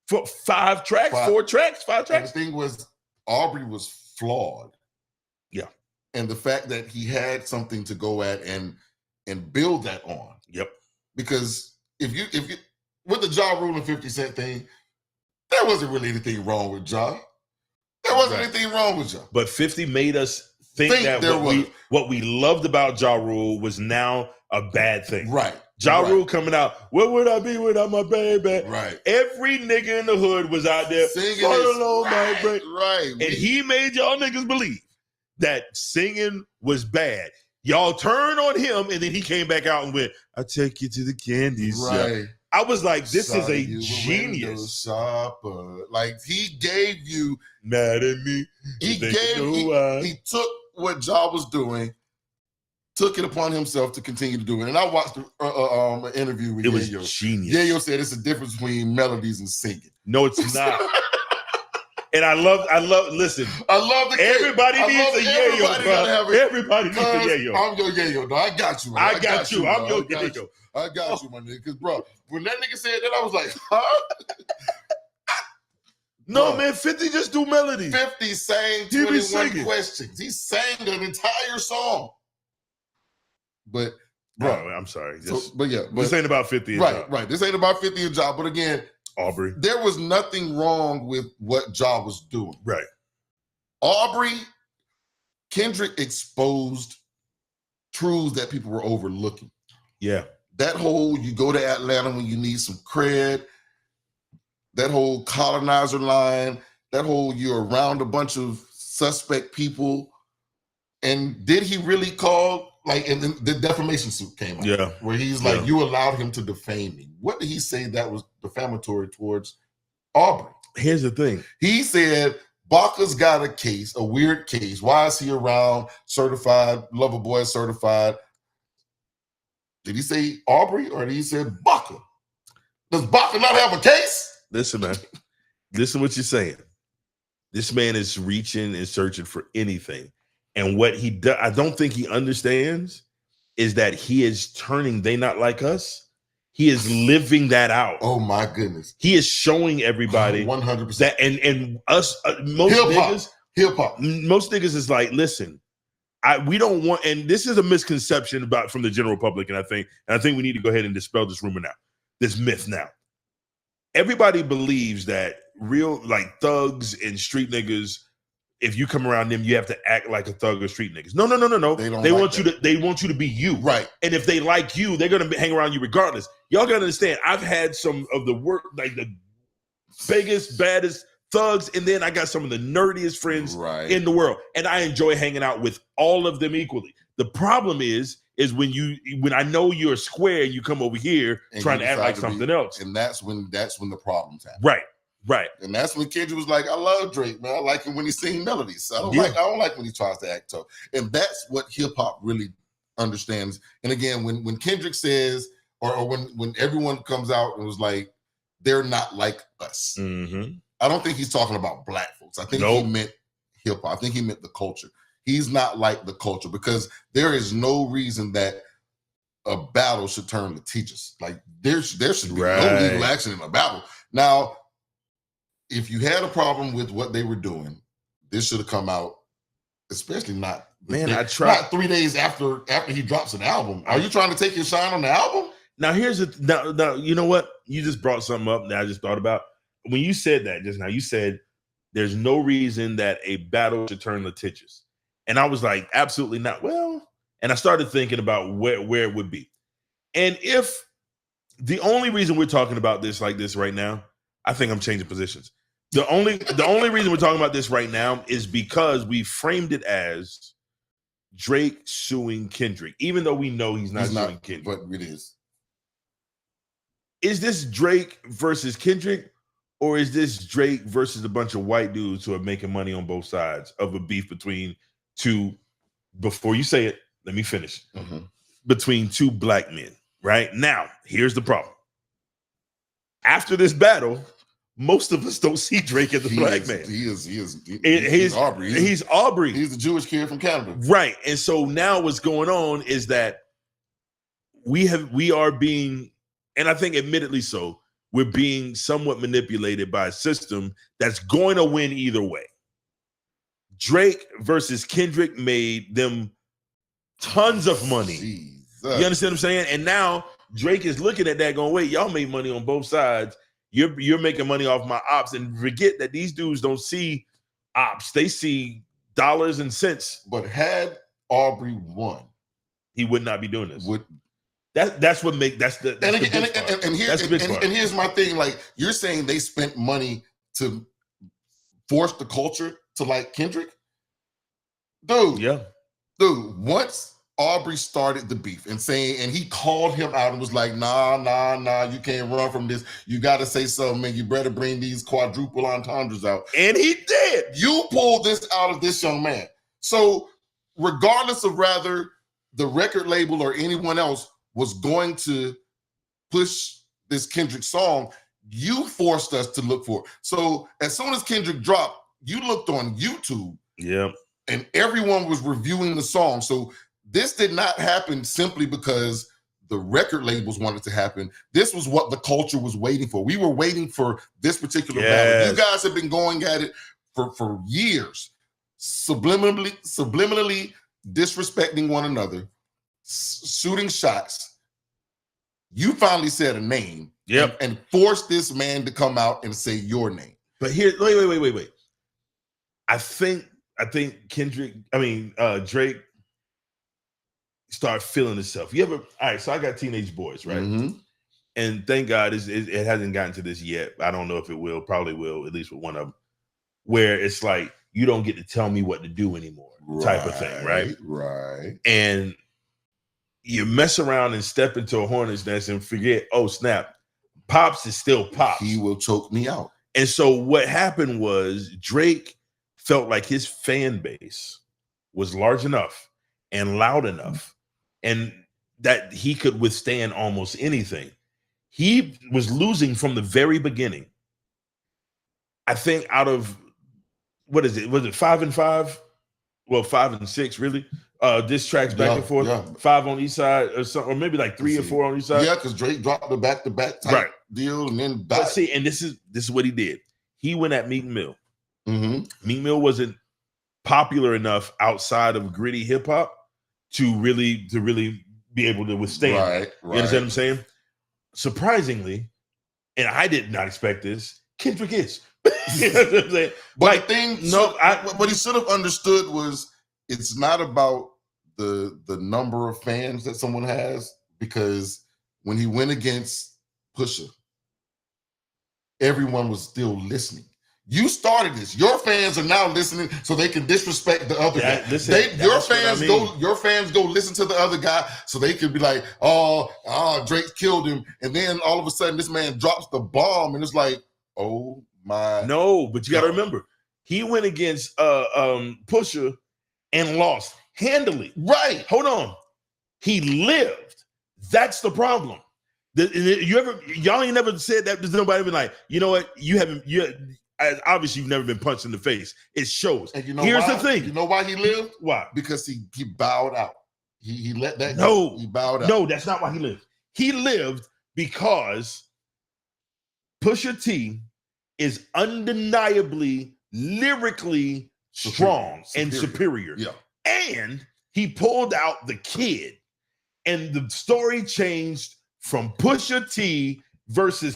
for 5 tracks. And the thing was, Aubrey was flawed. Yeah. And the fact that he had something to go at and build that on. Yep. Because if you with the Ja Rule and 50 Cent thing, there wasn't really anything wrong with Ja. There wasn't anything wrong with Ja. But 50 made us think that what we loved about Ja Rule was now a bad thing. Right. Ja Rule coming out, what would I be without my baby? Right. Every nigga in the hood was out there singing my brain. Right. And he made y'all niggas believe that singing was bad. Y'all turned on him, and then he came back out and went, "I take you to the candy shop." Right. I was like, this is a genius. Shopper. Like, he gave you mad at me. He took what Ja was doing, took it upon himself to continue to do it. And I watched an interview with Yayo. It was genius. Yayo said it's a difference between melodies and singing. No, it's not. And I love, listen. I love the everybody needs a Yayo, bro. Everybody needs a Yayo. I'm your Yayo, dog. I got you, man. I got you. I'm your Yayo. I got you, my nigga. Because, bro, when that nigga said that, I was like, huh? No, bro, man, 50 just do melodies. 50 sang 21 questions. He sang an entire song. But, bro, I'm sorry. This ain't about 50 and Right. This ain't about 50 and Ja. But again, Aubrey, there was nothing wrong with what Ja was doing. Right. Aubrey, Kendrick exposed truths that people were overlooking. Yeah. That whole, you go to Atlanta when you need some cred, that whole colonizer line, that whole you're around a bunch of suspect people. And did he really call, like, and then the defamation suit came out. Yeah. Where he's like, you allowed him to defame me. What did he say that was defamatory towards Aubrey? Here's the thing. He said, Baca's got a case, a weird case. Why is he around certified, lover boy certified? Did he say Aubrey or did he say Baca? Does Baca not have a case? Listen, man. Listen what you're saying. This man is reaching and searching for anything. And what he does, I don't think he understands is that he is turning They Not Like Us. He is living that out. Oh my goodness. He is showing everybody 100% that and us most niggas is like, listen, we don't want, and this is a misconception from the general public, and I think we need to go ahead and dispel this rumor now, this myth now. Everybody believes that real, like, thugs and street niggas, if you come around them, you have to act like a thug or street niggas. No. They want you to be you. Right. And if they like you, they're gonna hang around you regardless. Y'all gotta understand, I've had some of the work, like the biggest, baddest thugs, and then I got some of the nerdiest friends in the world. And I enjoy hanging out with all of them equally. The problem is when I know you're square and you come over here and trying to act like something else. And that's when the problems happen. Right. And that's when Kendrick was like, I love Drake, man. I like him when he sings melodies. I don't like when he tries to act tough. And that's what hip hop really understands. And again, when Kendrick says, or when everyone comes out and was like, they're not like us. Mm-hmm. I don't think he's talking about black folks. I think he meant hip hop. I think he meant the culture. He's not like the culture because there is no reason that a battle should turn litigious. Like there should be no legal action in a battle. Now, if you had a problem with what they were doing, this should have come out, especially not. Man, not 3 days after he drops an album. Are you trying to take your shine on the album? Now here's now you know what? You just brought something up that I just thought about. When you said that just now, you said there's no reason that a battle should turn litigious. And I was like, absolutely not. Well, and I started thinking about where it would be. And if the only reason we're talking about this like this right now, I think I'm changing positions. The only reason we're talking about this right now is because we framed it as Drake suing Kendrick, even though we know he's not suing Kendrick. But it is. Is this Drake versus Kendrick, or is this Drake versus a bunch of white dudes who are making money on both sides of a beef between two? Before you say it, let me finish. Between two black men. Right now, here's the problem. After this battle, most of us don't see Drake as a black man. He's Aubrey. He's Aubrey. He's the Jewish kid from Canada. Right. And so now what's going on is that we are being, and I think admittedly so, we're being somewhat manipulated by a system that's going to win either way. Drake versus Kendrick made them tons of money. Jesus. You understand what I'm saying? And now Drake is looking at that going, wait, y'all made money on both sides. You're making money off my ops. And forget that these dudes don't see ops. They see dollars and cents. But had Aubrey won, he would not be doing this. That's what make that's the and here's my thing. Like, you're saying they spent money to force the culture to like Kendrick? Dude. Yeah. Dude, once Aubrey started the beef and he called him out and was like, nah, you can't run from this. You got to say something, man. You better bring these quadruple entendres out. And he did. You pulled this out of this young man. So regardless of whether the record label or anyone else was going to push this Kendrick song, you forced us to look for it. So as soon as Kendrick dropped, you looked on YouTube. Yeah. And everyone was reviewing the song. So this did not happen simply because the record labels wanted to happen. This was what the culture was waiting for. We were waiting for this particular battle. You guys have been going at it for years, subliminally disrespecting one another, shooting shots. You finally said a name, and forced this man to come out and say your name. But here, wait. I think Drake start feeling himself. All right, so I got teenage boys, right? Mm-hmm. And thank God it hasn't gotten to this yet. I don't know if it will, probably will, at least with one of them, where it's like, you don't get to tell me what to do anymore, type of thing, right? Right. And you mess around and step into a hornet's nest and forget, oh, snap, Pops is still Pops. He will choke me out. And so what happened was Drake felt like his fan base was large enough and loud enough and that he could withstand almost anything. He was losing from the very beginning. I think out of, what is it? Was it 5 and 5? Well, 5 and 6, really. Diss tracks back and forth. Yeah. 5 on each side or something, or maybe like 3 or 4 on each side. Yeah, because Drake dropped the back-to-back type deal and then died. But see, and this is what he did. He went at Meek Mill. Mm-hmm. Meek Mill wasn't popular enough outside of gritty hip hop to really be able to withstand. Right. You understand what I'm saying? Surprisingly, and I did not expect this, Kendrick is. You know what I'm saying? But what he should have understood was it's not about the number of fans that someone has, because when he went against Pusha, everyone was still listening. You started this. Your fans are now listening so they can disrespect the other guy. Your fans go listen to the other guy so they can be like, oh, Drake killed him. And then all of a sudden this man drops the bomb and it's like, oh my. No, but you got to remember, he went against Pusha and lost handily. Right. Hold on. He lived. That's the problem. Y'all ain't never said that. There's nobody been like, you know what? Obviously, you've never been punched in the face. It shows. And you know here's why? the thing. You know why he lived? Why? Because he bowed out. He let that go. He bowed out. No, that's not why he lived. He lived because Pusha T is undeniably lyrically strong and superior. Yeah. And he pulled out the kid. And the story changed from Pusha T versus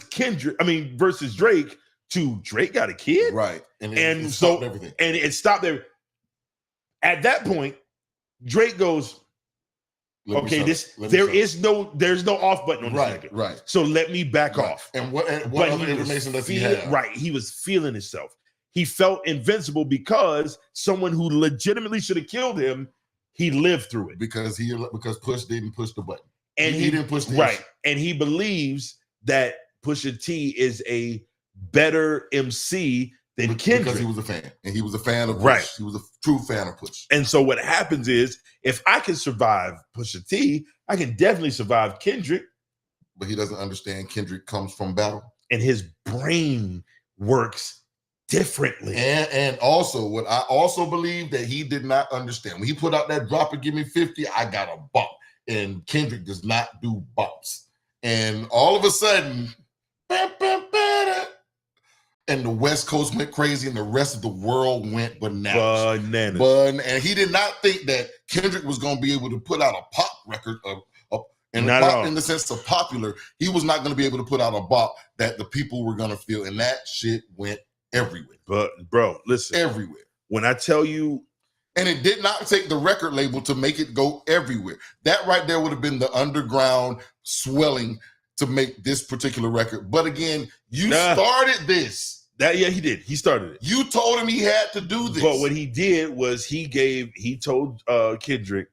versus Drake to Drake got a kid, right? And it stopped so everything. And it stopped there. At that point, Drake goes, okay, there's no off button on this nigga. Right. So let me back off. And what other information does he have? Right. He was feeling himself. He felt invincible because someone who legitimately should have killed him, he lived through it. Because Push didn't push the button. And he didn't push the right. issue. And he believes that Pusha T is a better MC than Kendrick. Because he was a fan. And he was a fan of Push. Right. He was a true fan of Push. And so what happens is, if I can survive Pusha T, I can definitely survive Kendrick. But he doesn't understand Kendrick comes from battle. And his brain works differently. And also, what I also believe that he did not understand. When he put out that drop and give me 50, I got a bump. And Kendrick does not do bumps. And all of a sudden, and the West Coast went crazy and the rest of the world went bananas. And he did not think that Kendrick was going to be able to put out a pop record in the sense of popular. He was not going to be able to put out a bop that the people were going to feel. And that shit went everywhere. But bro, listen. Everywhere. When I tell you. And it did not take the record label to make it go everywhere. That right there would have been the underground swelling to make this particular record. But again, you started this. He did. He started it. You told him he had to do this. But what he did was he told Kendrick,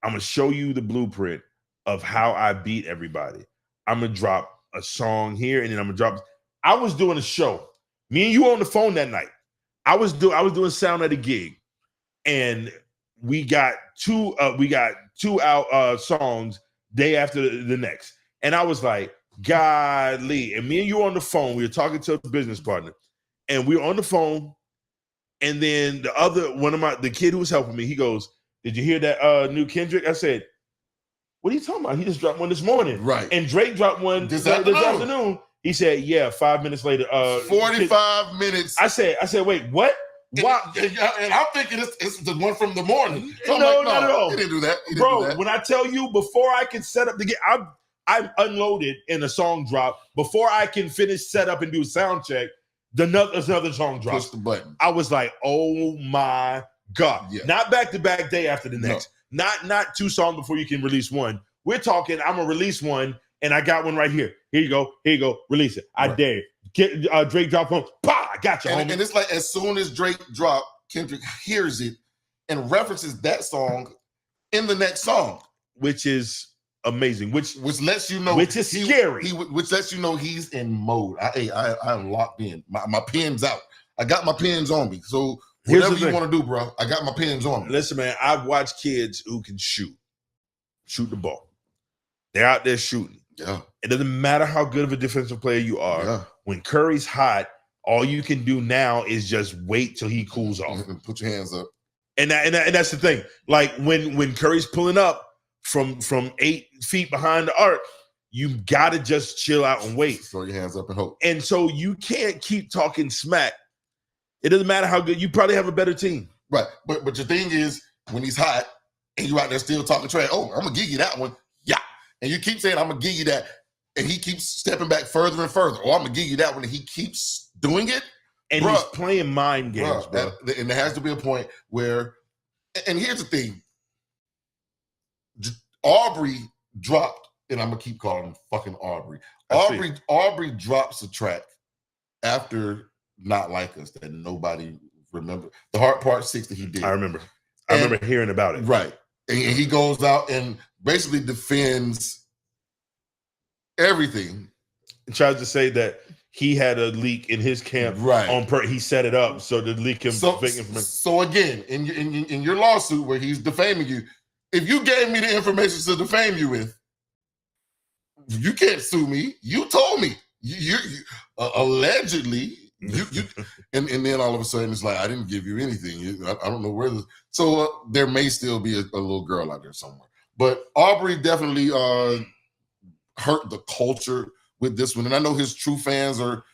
I'm going to show you the blueprint of how I beat everybody. I'm going to drop a song here, and then I'm going to drop. I was doing a show. Me and you were on the phone that night. I was doing sound at a gig, and we got two out songs day after the next. And I was like, golly. And me and you were on the phone. We were talking to a business partner, and we were on the phone. And then the kid who was helping me, he goes, did you hear that new Kendrick? I said, what are you talking about? He just dropped one this morning. Right. And Drake dropped one this afternoon. He said, yeah, 5 minutes later. 45 minutes. I said, wait, what? Why? And I'm thinking it's the one from the morning. So no, not at all. He didn't do that. Bro, when I tell you, before I can set up the game, I'm unloaded in a song drop. Before I can finish set up and do a sound check, another song drop. Push the button. I was like, oh my God. Yeah. Not back-to-back day after the next. No. Not 2 songs before you can release one. We're talking, I'm going to release one, and I got one right here. Here you go. Release it. I dare you. Get Drake drop one. Bah, I got you, homie. And it's like as soon as Drake dropped, Kendrick hears it and references that song in the next song. Which is amazing. Which lets you know. Which is scary. Which lets you know he's in mode. I'm locked in. My pen's out. I got my pens on me. So whatever you want to do, bro, I got my pens on me. Listen, man, I've watched kids who can shoot the ball. They're out there shooting. Yeah. It doesn't matter how good of a defensive player you are. Yeah. When Curry's hot, all you can do now is just wait till he cools off. Put your hands up. And that's the thing. Like when Curry's pulling up from 8 feet behind the arc, you gotta just chill out and wait. Throw your hands up and hope. And so you can't keep talking smack. It doesn't matter how good. You probably have a better team. Right. But your thing is, when he's hot and you out there still talking trash, I'm gonna give you that one. Yeah. And you keep saying, I'm gonna give you that. And he keeps stepping back further and further. I'm gonna give you that one. And he keeps doing it. And he's playing mind games, bro. And there has to be a point where, and here's the thing. Aubrey dropped, and I'm gonna keep calling him fucking Aubrey. Aubrey drops a track after Not Like Us that nobody remember. The Hard Part 6 that he did. I remember hearing about it. Right. And he goes out and basically defends everything. And tries to say that he had a leak in his camp. Right. He set it up so to leak him fake information. So again, in your lawsuit where he's defaming you, if you gave me the information to defame you with, you can't sue me. You told me. You allegedly. And then all of a sudden it's like, I didn't give you anything. I don't know where this. So there may still be a little girl out there somewhere. But Aubrey definitely hurt the culture with this one. And I know his true fans are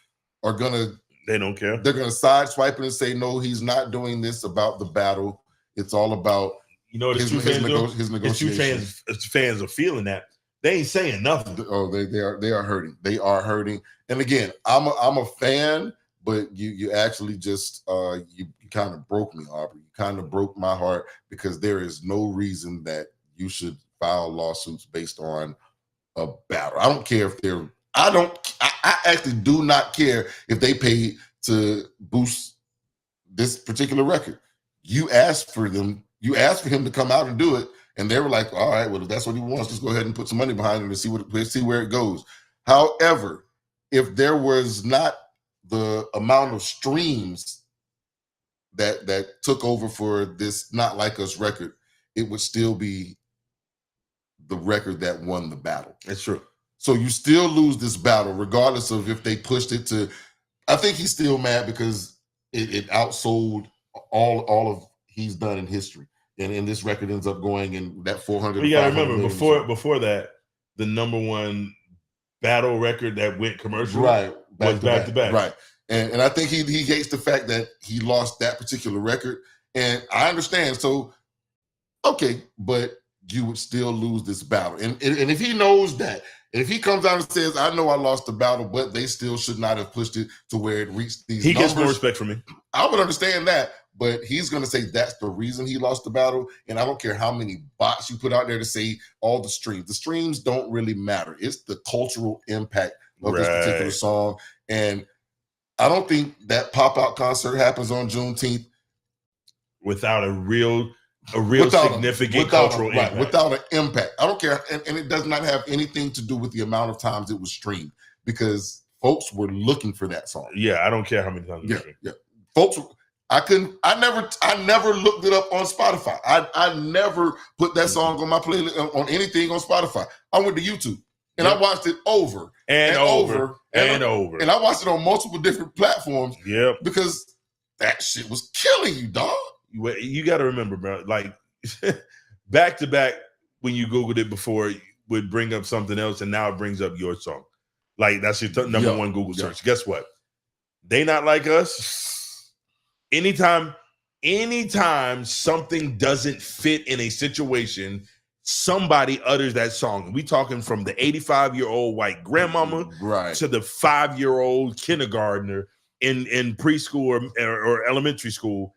gonna. They don't care. They're gonna sideswipe it and say, no, he's not doing this about the battle. It's all about his negotiations. His true fans are feeling that They ain't saying nothing. Oh, they are hurting. They are hurting. And again, I'm a fan, but you actually just you kind of broke me, Aubrey. You kind of broke my heart because there is no reason that you should file lawsuits based on a battle. I don't care if they're. I actually do not care if they paid to boost this particular record. You asked for them. You asked for him to come out and do it. And they were like, all right, well, if that's what he wants, just go ahead and put some money behind him and see where it goes. However, if there was not the amount of streams that took over for this Not Like Us record, it would still be the record that won the battle. That's true. So you still lose this battle, regardless of if they pushed it to. I think he's still mad because it outsold all of he's done in history. And this record ends up going in that 400. You gotta remember before that, the number one battle record that went commercial was back to back. Right. And I think he hates the fact that he lost that particular record. And I understand. So okay, but you would still lose this battle. And if he knows that, and if he comes out and says, I know I lost the battle, but they still should not have pushed it to where it reached these numbers. Gets more respect from me. I would understand that. But he's going to say that's the reason he lost the battle. And I don't care how many bots you put out there to say all the streams. The streams don't really matter. It's the cultural impact of this particular song. And I don't think that pop-out concert happens on Juneteenth without a real significant cultural impact. Without an impact. I don't care. And it does not have anything to do with the amount of times it was streamed because folks were looking for that song. Yeah, I don't care how many times it was streamed. Yeah. Folks, I never looked it up on Spotify. I never put that song on my playlist on anything on Spotify. I went to YouTube and I watched it over and over. And I watched it on multiple different platforms. Yep. Because that shit was killing you, dog. You got to remember, bro, like back to back, when you Googled it before, it would bring up something else, and now it brings up your song. Like, that's your number one Google search. Guess what? They Not Like Us. Anytime something doesn't fit in a situation, somebody utters that song. We talking from the 85-year-old white grandmama to the 5-year-old kindergartner in preschool or elementary school.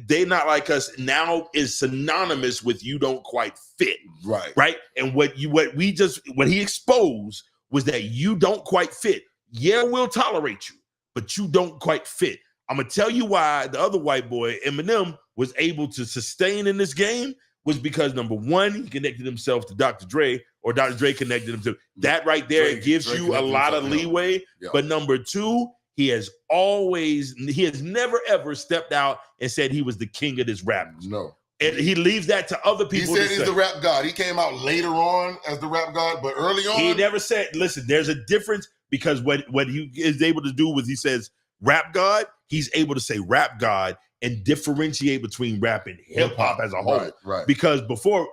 They Not Like Us now is synonymous with you don't quite fit. Right. And what he exposed was that you don't quite fit. Yeah, we'll tolerate you, but you don't quite fit. I'm gonna tell you why the other white boy, Eminem, was able to sustain in this game was because, number one, he connected himself to Dr. Dre, or Dr. Dre connected him to that right there. It gives you a lot of leeway. Yeah. But number two, he has never ever stepped out and said he was the king of this rap. No. And he leaves that to other people. He said he's the rap god. He came out later on as the rap god, but early on he never said, listen, there's a difference, because what he is able to do was he says rap god, he's able to say rap god and differentiate between rap and hip hop as a whole. Right. Because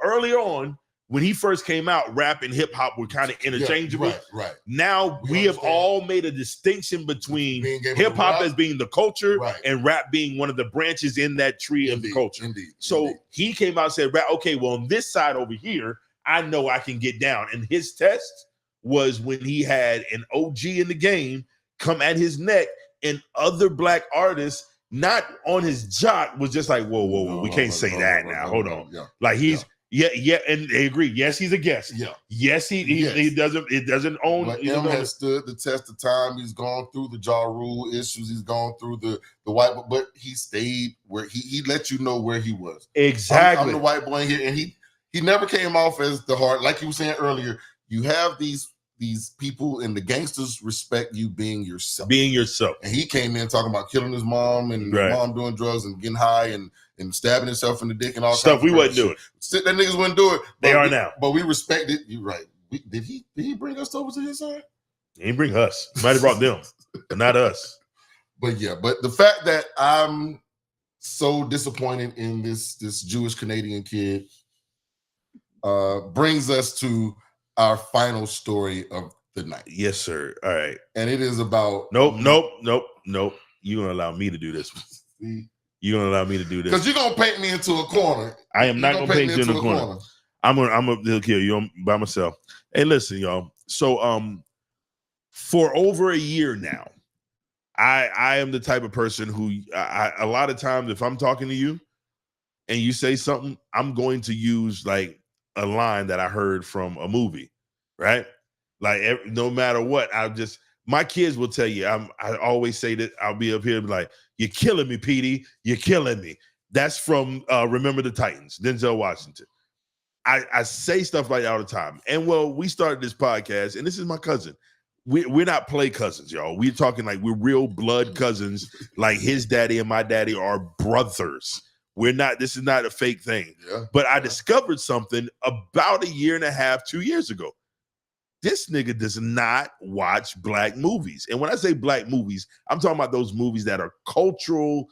earlier on, when he first came out, rap and hip hop were kind of interchangeable. Right. Now we have all made a distinction between hip hop as being the culture and rap being one of the branches in that tree of the culture. So he came out and said, okay, well, on this side over here, I know I can get down. And his test was when he had an OG in the game come at his neck, and other black artists not on his jock was just like, whoa, we can't say that now. Hold on. Like he's and they agree. Yes, he's a guest. Yeah. Yes, he doesn't own. But M has stood the test of time. He's gone through the Ja Rule issues. He's gone through the white, but he stayed where he let you know where he was. Exactly. I'm the white boy here, and he never came off as the hard. Like you were saying earlier, you have these people, and the gangsters respect you being yourself. And he came in talking about killing his mom and his mom doing drugs and getting high and stabbing himself in the dick and all stuff we wasn't doing. That niggas wouldn't do it. They are now. But we respect it. You're right. Did he bring us over to his side? He didn't bring us. He might have brought them, but not us. But the fact that I'm so disappointed in this Jewish Canadian kid brings us to our final story of the night. Yes, sir. All right. And it is about Nope. You're gonna allow me to do this. You're gonna allow me to do this. Because you're gonna paint me into a corner. I am not gonna paint you in a corner. I'm gonna kill you by myself. Hey, listen, y'all. So for over a year now, I am the type of person who a lot of times if I'm talking to you and you say something, I'm going to use like a line that I heard from a movie, right? Like no matter what, my kids will tell you. I always say that I'll be up here and be like, "You're killing me, Petey. You're killing me." That's from Remember the Titans, Denzel Washington. I say stuff like that all the time. And well, we started this podcast, and this is my cousin. We're not play cousins, y'all. We're talking like we're real blood cousins. Like his daddy and my daddy are brothers. This is not a fake thing. Yeah. But I discovered something about a year and a half, 2 years ago. This nigga does not watch black movies. And when I say black movies, I'm talking about those movies that are cultural,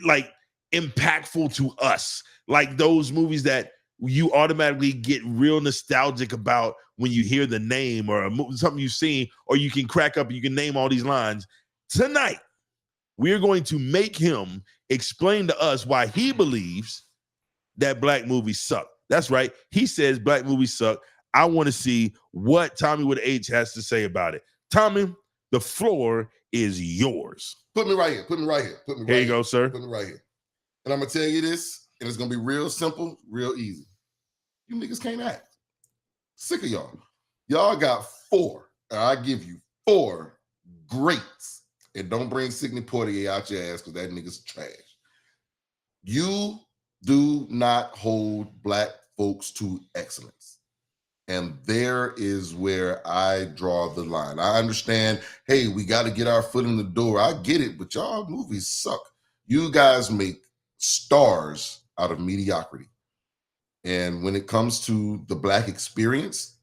like impactful to us. Like those movies that you automatically get real nostalgic about when you hear the name or something you've seen, or you can crack up and you can name all these lines. Tonight, we're going to make him explain to us why he believes that black movies suck. That's right. He says black movies suck. I want to see what Thommy with H has to say about it. Thommy, the floor is yours. Put me right here. Here you go, sir. Put me right here. And I'm going to tell you this, and it's going to be real simple, real easy. You niggas can't act. Sick of y'all. Y'all got 4. I give you 4 greats. And don't bring Sidney Poitier out your ass because that nigga's trash. You do not hold black folks to excellence. And there is where I draw the line. I understand, hey, we got to get our foot in the door. I get it, but y'all movies suck. You guys make stars out of mediocrity. And when it comes to the black experience,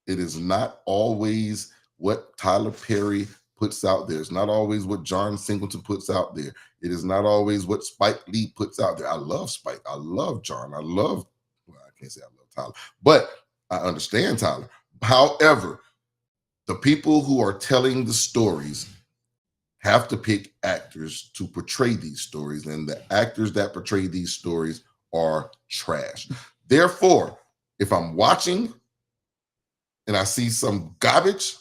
it is not always what Tyler Perry puts out there. It's not always what John Singleton puts out there. It is not always what Spike Lee puts out there. I love Spike. I love John. I can't say I love Tyler, but I understand Tyler. However, the people who are telling the stories have to pick actors to portray these stories, and the actors that portray these stories are trash. Therefore, if I'm watching and I see some garbage,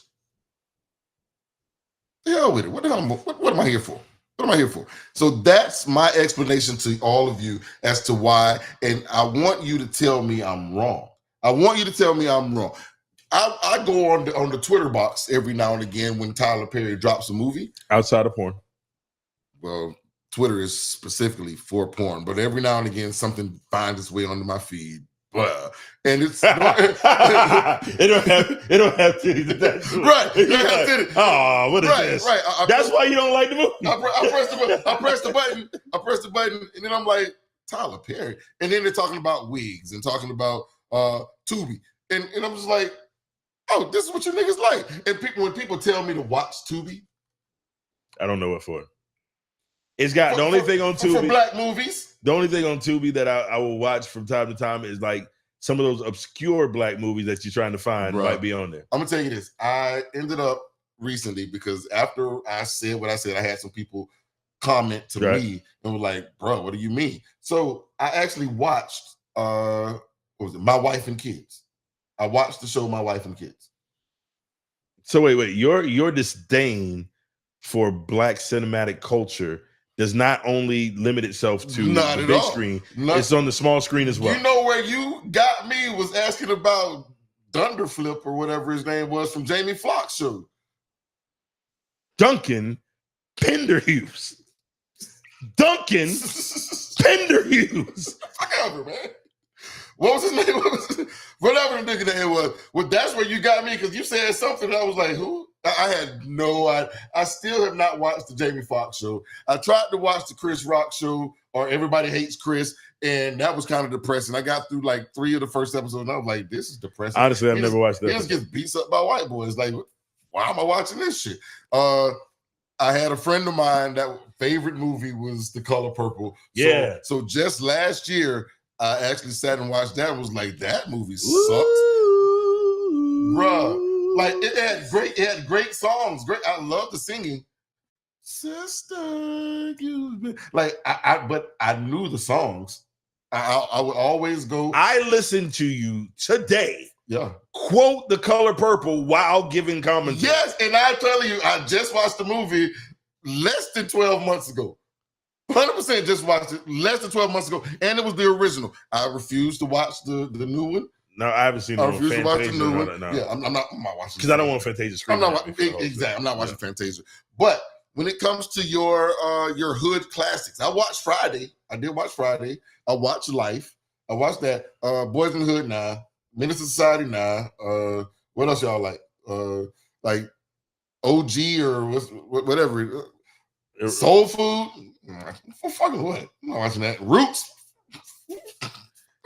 the hell with it. What am I here for? What am I here for? So that's my explanation to all of you as to why, and I want you to tell me I'm wrong. I go on the Twitter box every now and again when Tyler Perry drops a movie. Outside of porn. Well, Twitter is specifically for porn, but every now and again something finds its way onto my feed. And it's it don't have titties. That's right. Like, oh, what is this? Right. That's why you don't like the movie. I press the button, and then I'm like, Tyler Perry. And then they're talking about wigs and talking about Tubi. And I'm just like, oh, this is what you niggas like. And when people tell me to watch Tubi, I don't know what for. It's got the only thing on Tubi for black movies. The only thing on Tubi that I will watch from time to time is like some of those obscure black movies that you're trying to find might be on there. I'm gonna tell you this. I ended up recently, because after I said what I said, I had some people comment to me and were like, bro, what do you mean? So I actually watched what was it? My Wife and Kids. I watched the show My Wife and Kids. So wait, your disdain for black cinematic culture does not only limit itself to the big screen, it's on the small screen as well. You know where you got me was asking about Dunderflip or whatever his name was from Jamie Foxx show. Duncan Penderhughes. Duncan Penderhughes. Whatever, man. What was his name? Whatever the nigga name was. Well, that's where you got me, because you said something and I was like, who? I had no idea. I still have not watched the Jamie Foxx show. I tried to watch the Chris Rock show or Everybody Hates Chris, and that was kind of depressing. I got through like 3 of the first episodes, and I was like, this is depressing. Honestly, I've never watched that. He just gets beats up by white boys. Like, why am I watching this shit? I had a friend of mine that favorite movie was The Color Purple. Yeah. So just last year, I actually sat and watched that and was like, that movie sucked. Bruh. Like, it had great songs. I love the singing. Sister, but I knew the songs. I would always go. I listened to you today. Yeah. Quote The Color Purple while giving commentary. Yes, and I'm telling you, I just watched the movie less than 12 months ago. 100% just watched it less than 12 months ago, and it was the original. I refuse to watch the new one. No, I haven't seen. I refuse to watch the new one. No. Yeah, I'm not watching because I don't want Fantasia screaming. I'm not exactly. I'm not watching Fantasia. But when it comes to your hood classics, I watched Friday. I did watch Friday. I watched Life. I watched that. Boys in the Hood now. Menace to Society now. What else y'all like? Like OG or whatever. Soul Food. For fucking what? I'm not watching that. Roots.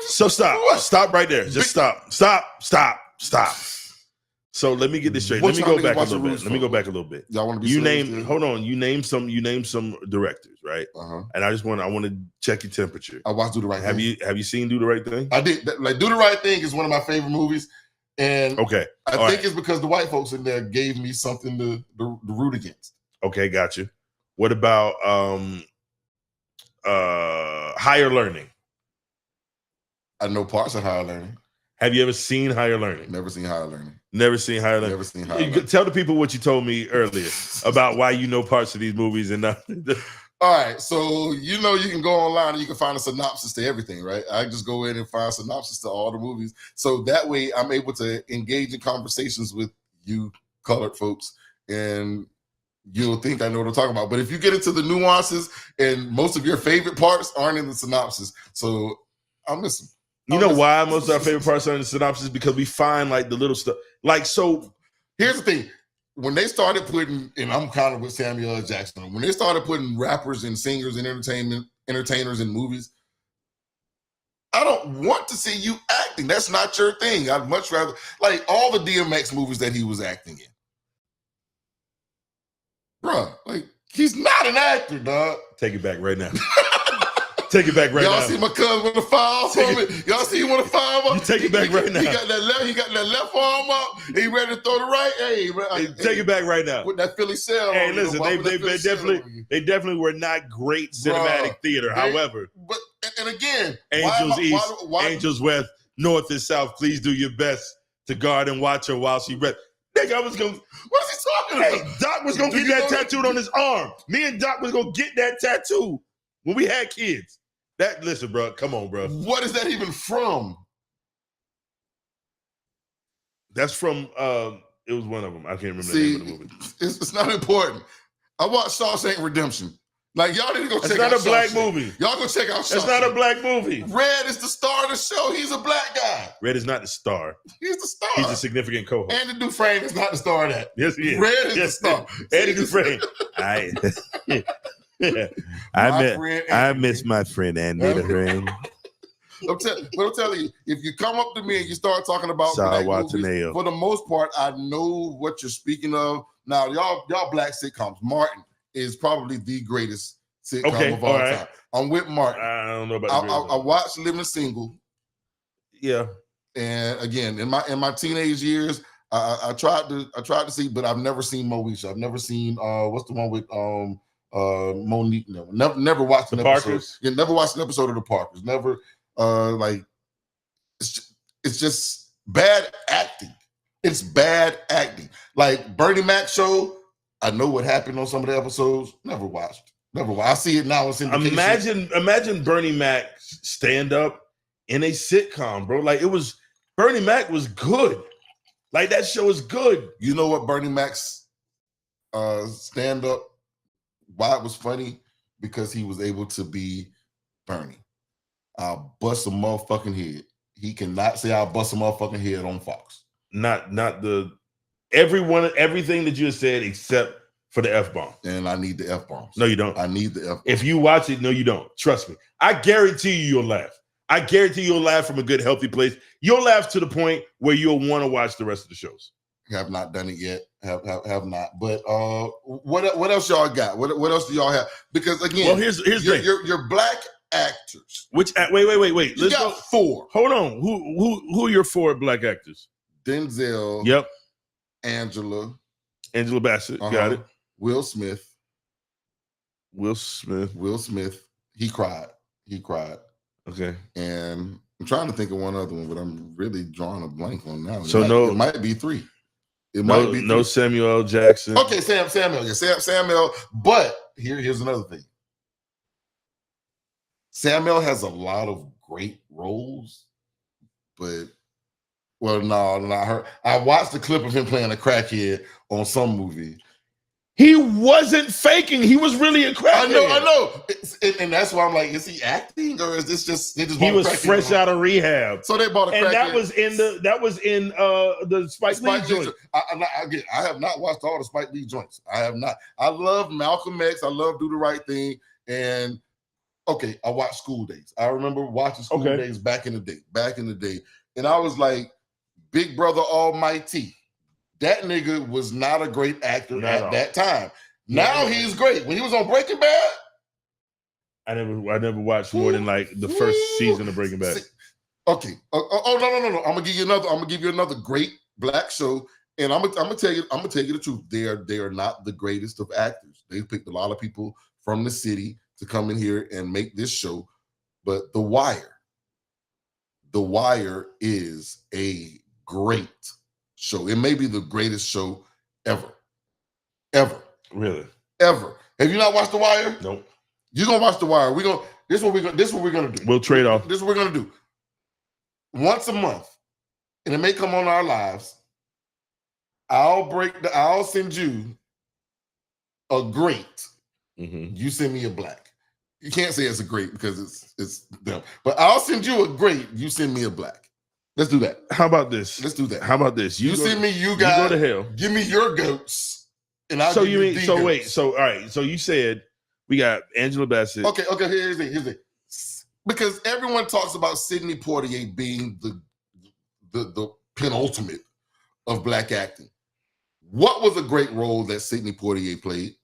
So stop right there. Just stop. So let me get this straight. Let me go back a little bit. Y'all want to be? You name some directors, right? And I want to check your temperature. I watched Do the Right Thing. Have you seen Do the Right Thing? I did. Like Do the Right Thing is one of my favorite movies, and I think it's because the white folks in there gave me something to root against. Okay, got you. What about Higher Learning? I know parts of Higher Learning. Have you ever seen Higher Learning? Never seen Higher Learning. Never seen Higher Learning. Tell the people what you told me earlier about why you know parts of these movies and not. All right, so you can go online and you can find a synopsis to everything, right? I just go in and find synopsis to all the movies, so that way I'm able to engage in conversations with you colored folks, and you'll think I know what I'm talking about. But if you get into the nuances and most of your favorite parts aren't in the synopsis, so I'm missing. You know why most of our favorite parts are in the synopsis? Because we find like the little stuff. Like, so here's the thing. When they started putting, and I'm kind of with Samuel L. Jackson, when they started putting rappers and singers and entertainers in movies, I don't want to see you acting. That's not your thing. I'd much rather, like all the DMX movies that he was acting in. Bruh, like, he's not an actor, dog. Take it back right now. Take it back right now. Y'all see my cousin with the files on me? Y'all see him with the five up? You take it back right now. He got that left arm up. He ready to throw the right. Hey, take it back right now. With that Philly cell. Hey, listen, they definitely were not great cinematic theater. However, and again, Angels East, Angels West, North and South. Please do your best to guard and watch her while she rests. Nigga, I was gonna. What is he talking about? Hey, Doc was gonna get that tattooed on his arm. Me and Doc was gonna get that tattoo when we had kids. Listen, bro. Come on, bro. What is that even from? That's from. It was one of them. I can't remember the name of the movie. It's not important. I watched Shawshank Redemption. Like, y'all need to go check out Shawshank. It's not a black movie. Y'all go check out Shawshank. It's not a black movie. Red is the star of the show. He's a black guy. Red is not the star. He's the star. He's a significant co-host. Andy Dufresne is not the star of that. Yes, he is. Red is the star. Andy Dufresne. I miss my friend Andy Dufresne. I'm telling you, if you come up to me and you start talking about black movies, for the most part, I know what you're speaking of. Now, y'all black sitcoms. Martin is probably the greatest sitcom of all time. I'm with Martin. I don't know about that. I watched Living Single. Yeah. And again, in my teenage years, I tried to see, but I've never seen Moesha. I've never seen what's the one with Monique? Never watched an episode. Parkers? Yeah, never watched an episode of the Parkers. Never it's just bad acting. It's bad acting. Like Bernie Mac show, I know what happened on some of the episodes. Never watched. I see it now. It's in imagine Bernie Mac stand up in a sitcom, bro. Like Bernie Mac was good. Like that show is good. You know what Bernie Mac's stand up? Why it was funny? Because he was able to be Bernie. I'll bust a motherfucking head. He cannot say I'll bust a motherfucking head on Fox. Not the everything that you have said except for the F-bomb. And I need the F-bombs. No, you don't. I need the F-bombs. If you watch it, no, you don't. Trust me. I guarantee you'll laugh. I guarantee you'll laugh from a good, healthy place. You'll laugh to the point where you'll want to watch the rest of the shows. Have not done it yet. Have not. But what else y'all got? What else do y'all have? Because again, well, here's the thing. Your black actors. Which wait. You got 4. Hold on. Who are your 4 black actors? Denzel. Yep. Angela Bassett. Got it. Will Smith. Will Smith. He cried. Okay. And I'm trying to think of one other one, but I'm really drawing a blank on that one. So it might be 3. It no, might be 3. No Samuel L. Jackson. Okay, Samuel. Yeah, Samuel. But here's another thing. Samuel has a lot of great roles, but no. I watched the clip of him playing a crackhead on some movie. He wasn't faking. He was really a crackhead. I know. And that's why I'm like, is he acting or is this just they just? He was fresh out of rehab, so they bought a crackhead. And that was in the Spike Lee joint. I have not watched all the Spike Lee joints. I have not. I love Malcolm X. I love Do the Right Thing. And okay, I watched School Days. I remember watching School Days back in the day. And I was like, Big Brother Almighty. That nigga was not a great actor at that time. Now he's great. When he was on Breaking Bad, I never watched more than like the first season of Breaking Bad. Okay. No. I'm gonna give you another great black show, and I'm gonna tell you the truth. They are not the greatest of actors. They picked a lot of people from the city to come in here and make this show. But The Wire is a great show. It may be the greatest show ever. Really? Ever. Have you not watched The Wire? Nope. You're gonna watch The Wire. This is what we're gonna do. We'll trade off. This is what we're gonna do. Once a month, and it may come on our lives. I'll send you a great. Mm-hmm. You send me a black. You can't say it's a great because it's them. But I'll send you a great. You send me a black. Let's do that. How about this? Let's do that. How about this? You send me. You guys go to hell. Give me your goats, and I'll. So give you mean? the So goats. wait. So all right. So you said we got Angela Bassett. Okay. Here's it. Because everyone talks about Sidney Poitier being the penultimate of black acting. What was a great role that Sidney Poitier played?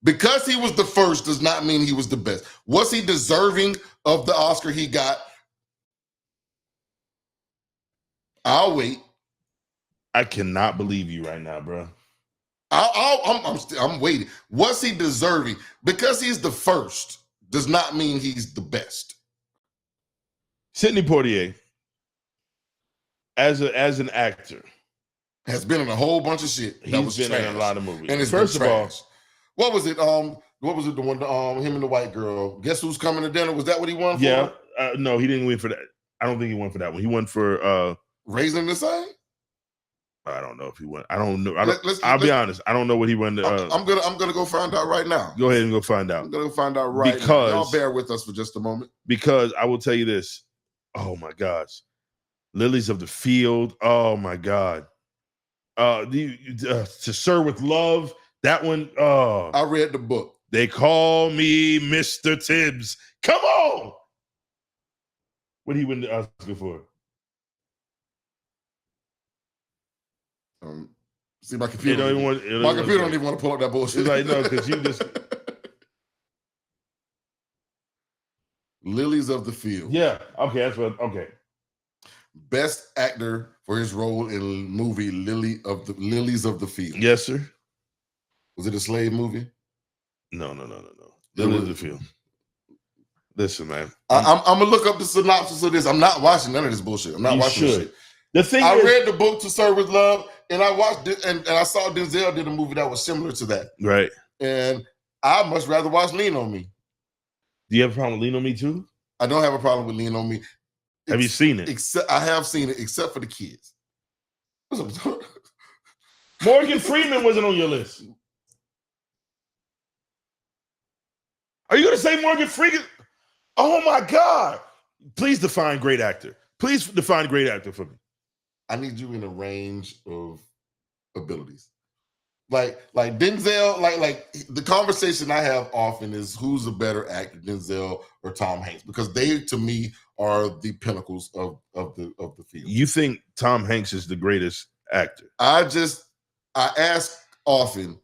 Because he was the first does not mean he was the best. Was he deserving of the Oscar he got? I'll wait. I cannot believe you right now, bro. I'm waiting. Was he deserving? Because he's the first does not mean he's the best. Sidney Poitier, as an actor, has been in a whole bunch of shit. He's been in a lot of movies. And it's first of all, what was it? The one? Him and the white girl. Guess who's coming to dinner? Was that what he won for? Yeah. No, he didn't win for that. I don't think he won for that one. He won for Raising the Sun. I don't know if he won. I don't know. I'll be honest. I don't know what he won. I'm gonna go find out right now. Go ahead and go find out. I'm gonna find out right now. Y'all bear with us for just a moment. Because I will tell you this. Oh my gosh, Lilies of the Field. Oh my God. To Serve with Love. That one. I read the book. They call me Mr. Tibbs. Come on. What did he win the Oscar for? See, my computer don't even want to pull up that bullshit. It's like, no, because you just Lilies of the Field. Yeah. Okay, that's what. Okay. Best actor for his role in movie Lilies of the Field. Yes, sir. Was it a slave movie? No. Lilies of the Field. Listen, man. I'm gonna look up the synopsis of this. I'm not watching none of this bullshit. I'm not watching this shit. The thing I read the book To Serve with Love, and I watched it, and I saw Denzel did a movie that was similar to that. Right. And I much rather watch Lean on Me. Do you have a problem with Lean on Me too? I don't have a problem with Lean on Me. Have you seen it? I have seen it, except for the kids. Morgan Freeman wasn't on your list. Are you going to say Morgan Freeman? Oh my God! Please define great actor. Please define great actor for me. I need you in a range of abilities. Like Denzel, like the conversation I have often is who's a better actor, Denzel or Tom Hanks? Because they, to me, are the pinnacles of the field. You think Tom Hanks is the greatest actor? I ask often,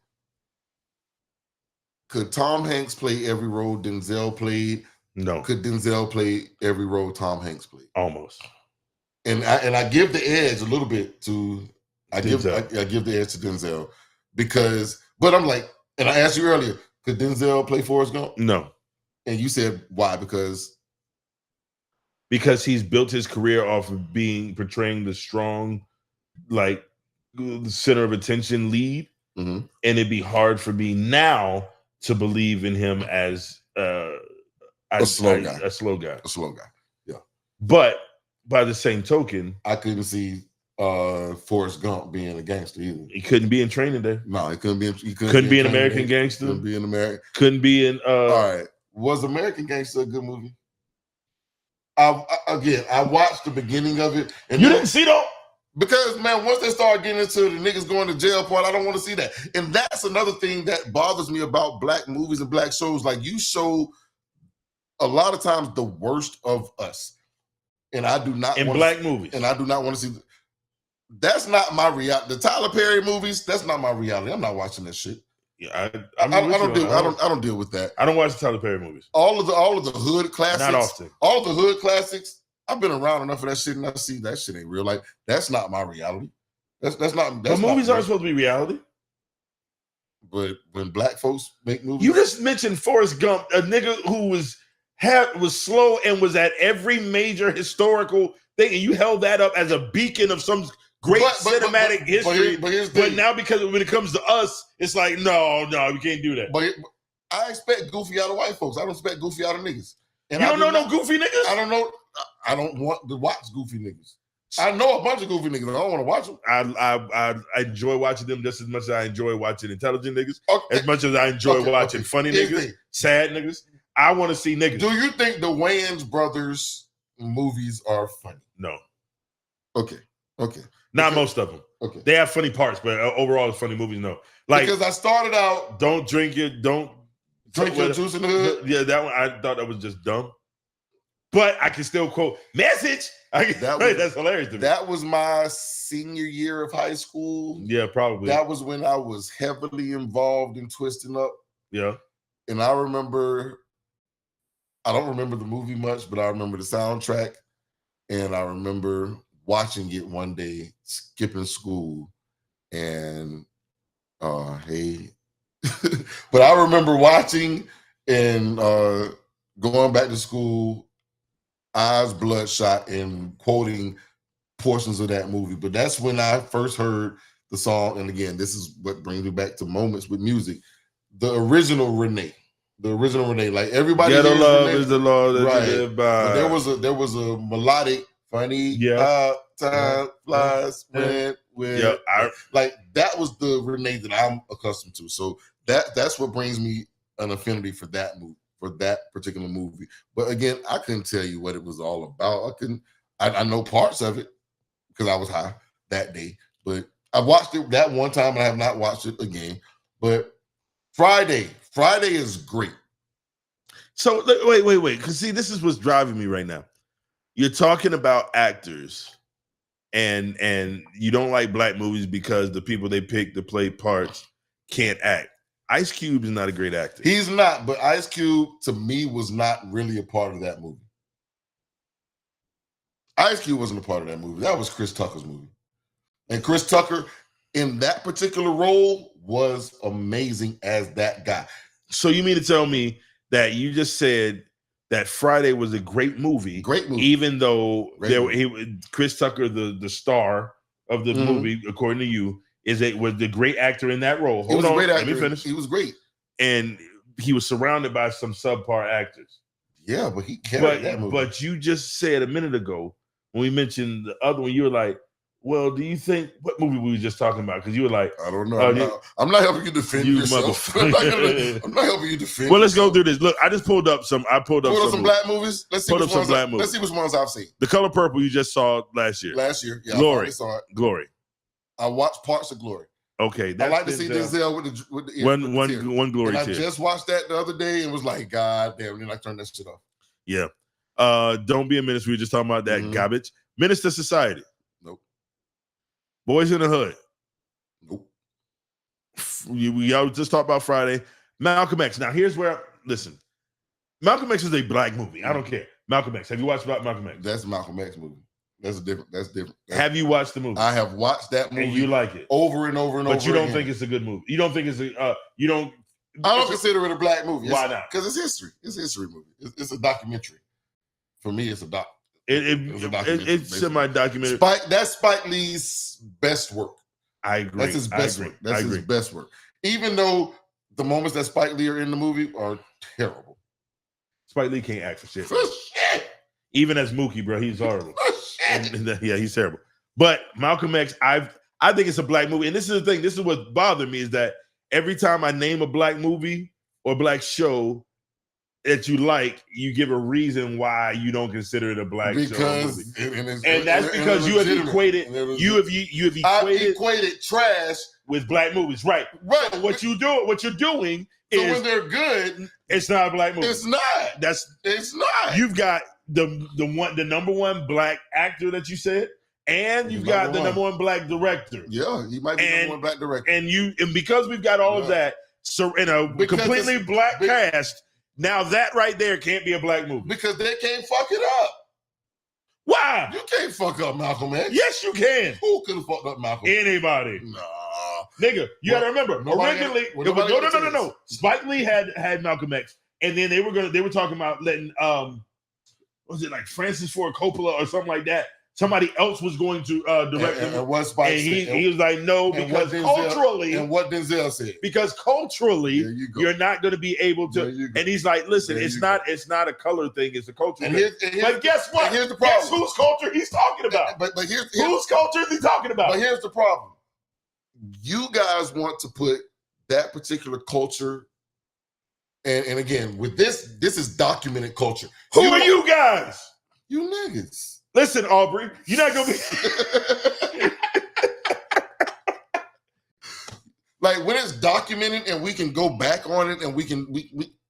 could Tom Hanks play every role Denzel played? No. Could Denzel play every role Tom Hanks played? Almost. And I give the edge a little bit to I give the edge to Denzel but I'm like, and I asked you earlier, could Denzel play Forrest Gump? No. And you said why? Because because he's built his career off of portraying the strong, like the center of attention lead, and it'd be hard for me now to believe in him as a slow guy. Yeah. But by the same token, I couldn't see Forrest Gump being a gangster either. He couldn't be in Training Day. No, he couldn't be. He couldn't be an American Gangster. Couldn't be an American. Couldn't be in. All right. Was American Gangster a good movie? I watched the beginning of it, and you didn't see though. Because, man, once they start getting into the niggas going to jail part, I don't want to see that. And that's another thing that bothers me about black movies and black shows. Like, you show a lot of times the worst of us. And I do not in black movies. And I do not want to see. That's not my reality. The Tyler Perry movies, that's not my reality. I'm not watching that shit. Yeah, I don't deal with that. I don't watch the Tyler Perry movies. All of the hood classics. Not often. All of the hood classics. I've been around enough of that shit, and I see that shit ain't real. Like, that's not my reality. That's not. But movies aren't supposed to be reality. But when black folks make movies, you just mentioned Forrest Gump, a nigga who was slow and was at every major historical thing, and you held that up as a beacon of some great cinematic history. But now, because when it comes to us, it's like no, we can't do that. But I expect goofy out of white folks. I don't expect goofy out of niggas. And you don't know no goofy niggas? I don't know. I don't want to watch goofy niggas. I know a bunch of goofy niggas. I don't want to watch them. I enjoy watching them just as much as I enjoy watching intelligent niggas. As much as I enjoy watching funny niggas, sad niggas. I want to see niggas. Do you think the Wayans brothers movies are funny? No. Okay. Not most of them. Okay. They have funny parts, but overall, funny movies, no. Like, because I started out, don't drink your juice in the hood. Yeah, that one I thought that was just dumb. But I can still quote message. That's hilarious to me. That was my senior year of high school. Yeah, probably. That was when I was heavily involved in Twisting Up. Yeah. And I don't remember the movie much, but I remember the soundtrack. And I remember watching it one day, skipping school. And hey. But I remember watching and going back to school, eyes bloodshot, and quoting portions of that movie. But that's when I first heard the song. And again, this is what brings me back to moments with music. The original Renee, like everybody. Ghetto love is the law that you live by. But there was a melodic, funny, time flies when like that was the Renee that I'm accustomed to. So that's what brings me an affinity for that movie. For that particular movie. But again, I couldn't tell you what it was all about. I know parts of it because I was high that day, but I watched it that one time and I have not watched it again. But Friday is great. So wait, because see, this is what's driving me right now. You're talking about actors and you don't like black movies because the people they pick to play parts can't act. Ice Cube is not a great actor. He's not, but Ice Cube, to me, was not really a part of that movie. Ice Cube wasn't a part of that movie. That was Chris Tucker's movie. And Chris Tucker, in that particular role, was amazing as that guy. So you mean to tell me that you just said that Friday was a great movie? Great movie. Even though Chris Tucker, the star of the movie, according to you, was the great actor in that role. Hold on, let me finish. He was great. And he was surrounded by some subpar actors. Yeah, but he carried that movie. But you just said a minute ago, when we mentioned the other one, you were like, well, do you think, what movie we were just talking about? Because you were like, I don't know. I'm not helping you defend yourself. I'm not helping you defend Well, let's go through this. Look, I just pulled up some black movies. Let's see which ones I've seen. The Color Purple you just saw last year. Yeah. Glory. I saw it. Glory. I watched parts of Glory. Okay, I like to see Denzel with the one Glory. And I just watched that the other day and was like, God damn! And then I turned that shit off. Yeah. Don't Be a Menace. We were just talking about that garbage. Menace to Society. Nope. Boys in the Hood. Nope. We all just talked about Friday. Malcolm X. Now here's where listen. Malcolm X is a black movie. I don't care. Malcolm X. Have you watched Malcolm X? That's a Malcolm X movie. That's different. Have you watched the movie? I have watched that movie. And you like it over and over and over. But you don't think it's a good movie. You don't think it's a you don't. I don't consider it a black movie. Why not? Because it's history. It's a history movie. It's a documentary. For me, it's a doc. It's semi-documentary. That's Spike Lee's best work. I agree. That's his best work. That's his best work. Even though the moments that Spike Lee are in the movie are terrible. Spike Lee can't act for shit. For shit. Even as Mookie, bro, he's horrible. Yeah, he's terrible. But Malcolm X, I think it's a black movie. And this is the thing. This is what bothered me is that every time I name a black movie or black show that you like, you give a reason why you don't consider it a black show. And that's because you have equated trash with black movies, right? Right. So what you're doing is when they're good, it's not a black movie. It's not. It's not. You've got the number one black actor that you said, and you've got the number one black director. Yeah, he might be the number one black director. And because we've got all of that, so in a completely black cast, now that right there can't be a black movie because they can't fuck it up. Why? You can't fuck up Malcolm X. Yes, you can. Who could have fucked up Malcolm? Anybody? Nah, nigga. You gotta remember. Originally, no. Spike Lee had Malcolm X, and then they were talking about letting was it like Francis Ford Coppola or something like that? Somebody else was going to direct him. And what Spike said? He was like, no, because culturally. And what Denzel said. Because culturally, you're not going to be able to. And he's like, listen, it's not a color thing, it's a culture thing. But guess what? Here's the problem. Guess whose culture he's talking about? But whose culture is he talking about? But here's the problem. You guys want to put that particular culture, and again, with this is documented culture. Who are you guys? You niggas. Listen, Aubrey, you're not gonna be like when it's documented and we can go back on it and we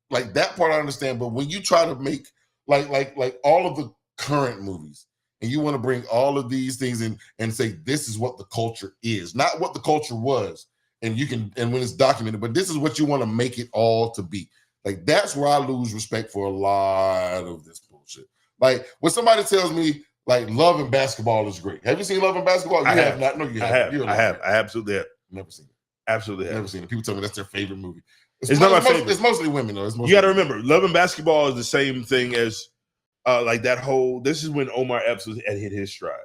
like that part I understand. But when you try to make like all of the current movies and you want to bring all of these things in and say this is what the culture is, not what the culture was, and when it's documented, but this is what you want to make it all to be. Like that's where I lose respect for a lot of this bullshit. Like when somebody tells me like Love and Basketball is great. Have you seen Love and Basketball? I have not. No, you have. I have. I absolutely have. Never seen it. Absolutely have. Never seen it. People tell me that's their favorite movie. It's not my favorite. It's mostly women though. You got to remember, Love and Basketball is the same thing as like that whole. This is when Omar Epps had hit his stride.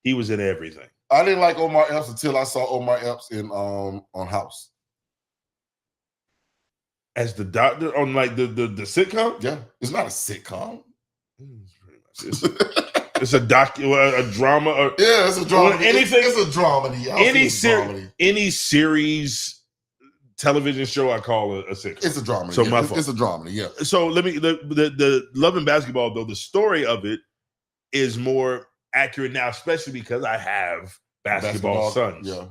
He was in everything. I didn't like Omar Epps until I saw Omar Epps in on House. As the doctor on like the sitcom? Yeah. It's not a sitcom. It's a drama. Yeah, it's a drama. Anything. It's a dramedy. Any series, television show, I call a sitcom. It's a drama. So yeah. my fault. It's a dramedy. Yeah. So the Love and Basketball though, the story of it is more accurate now, especially because I have basketball sons. Yeah.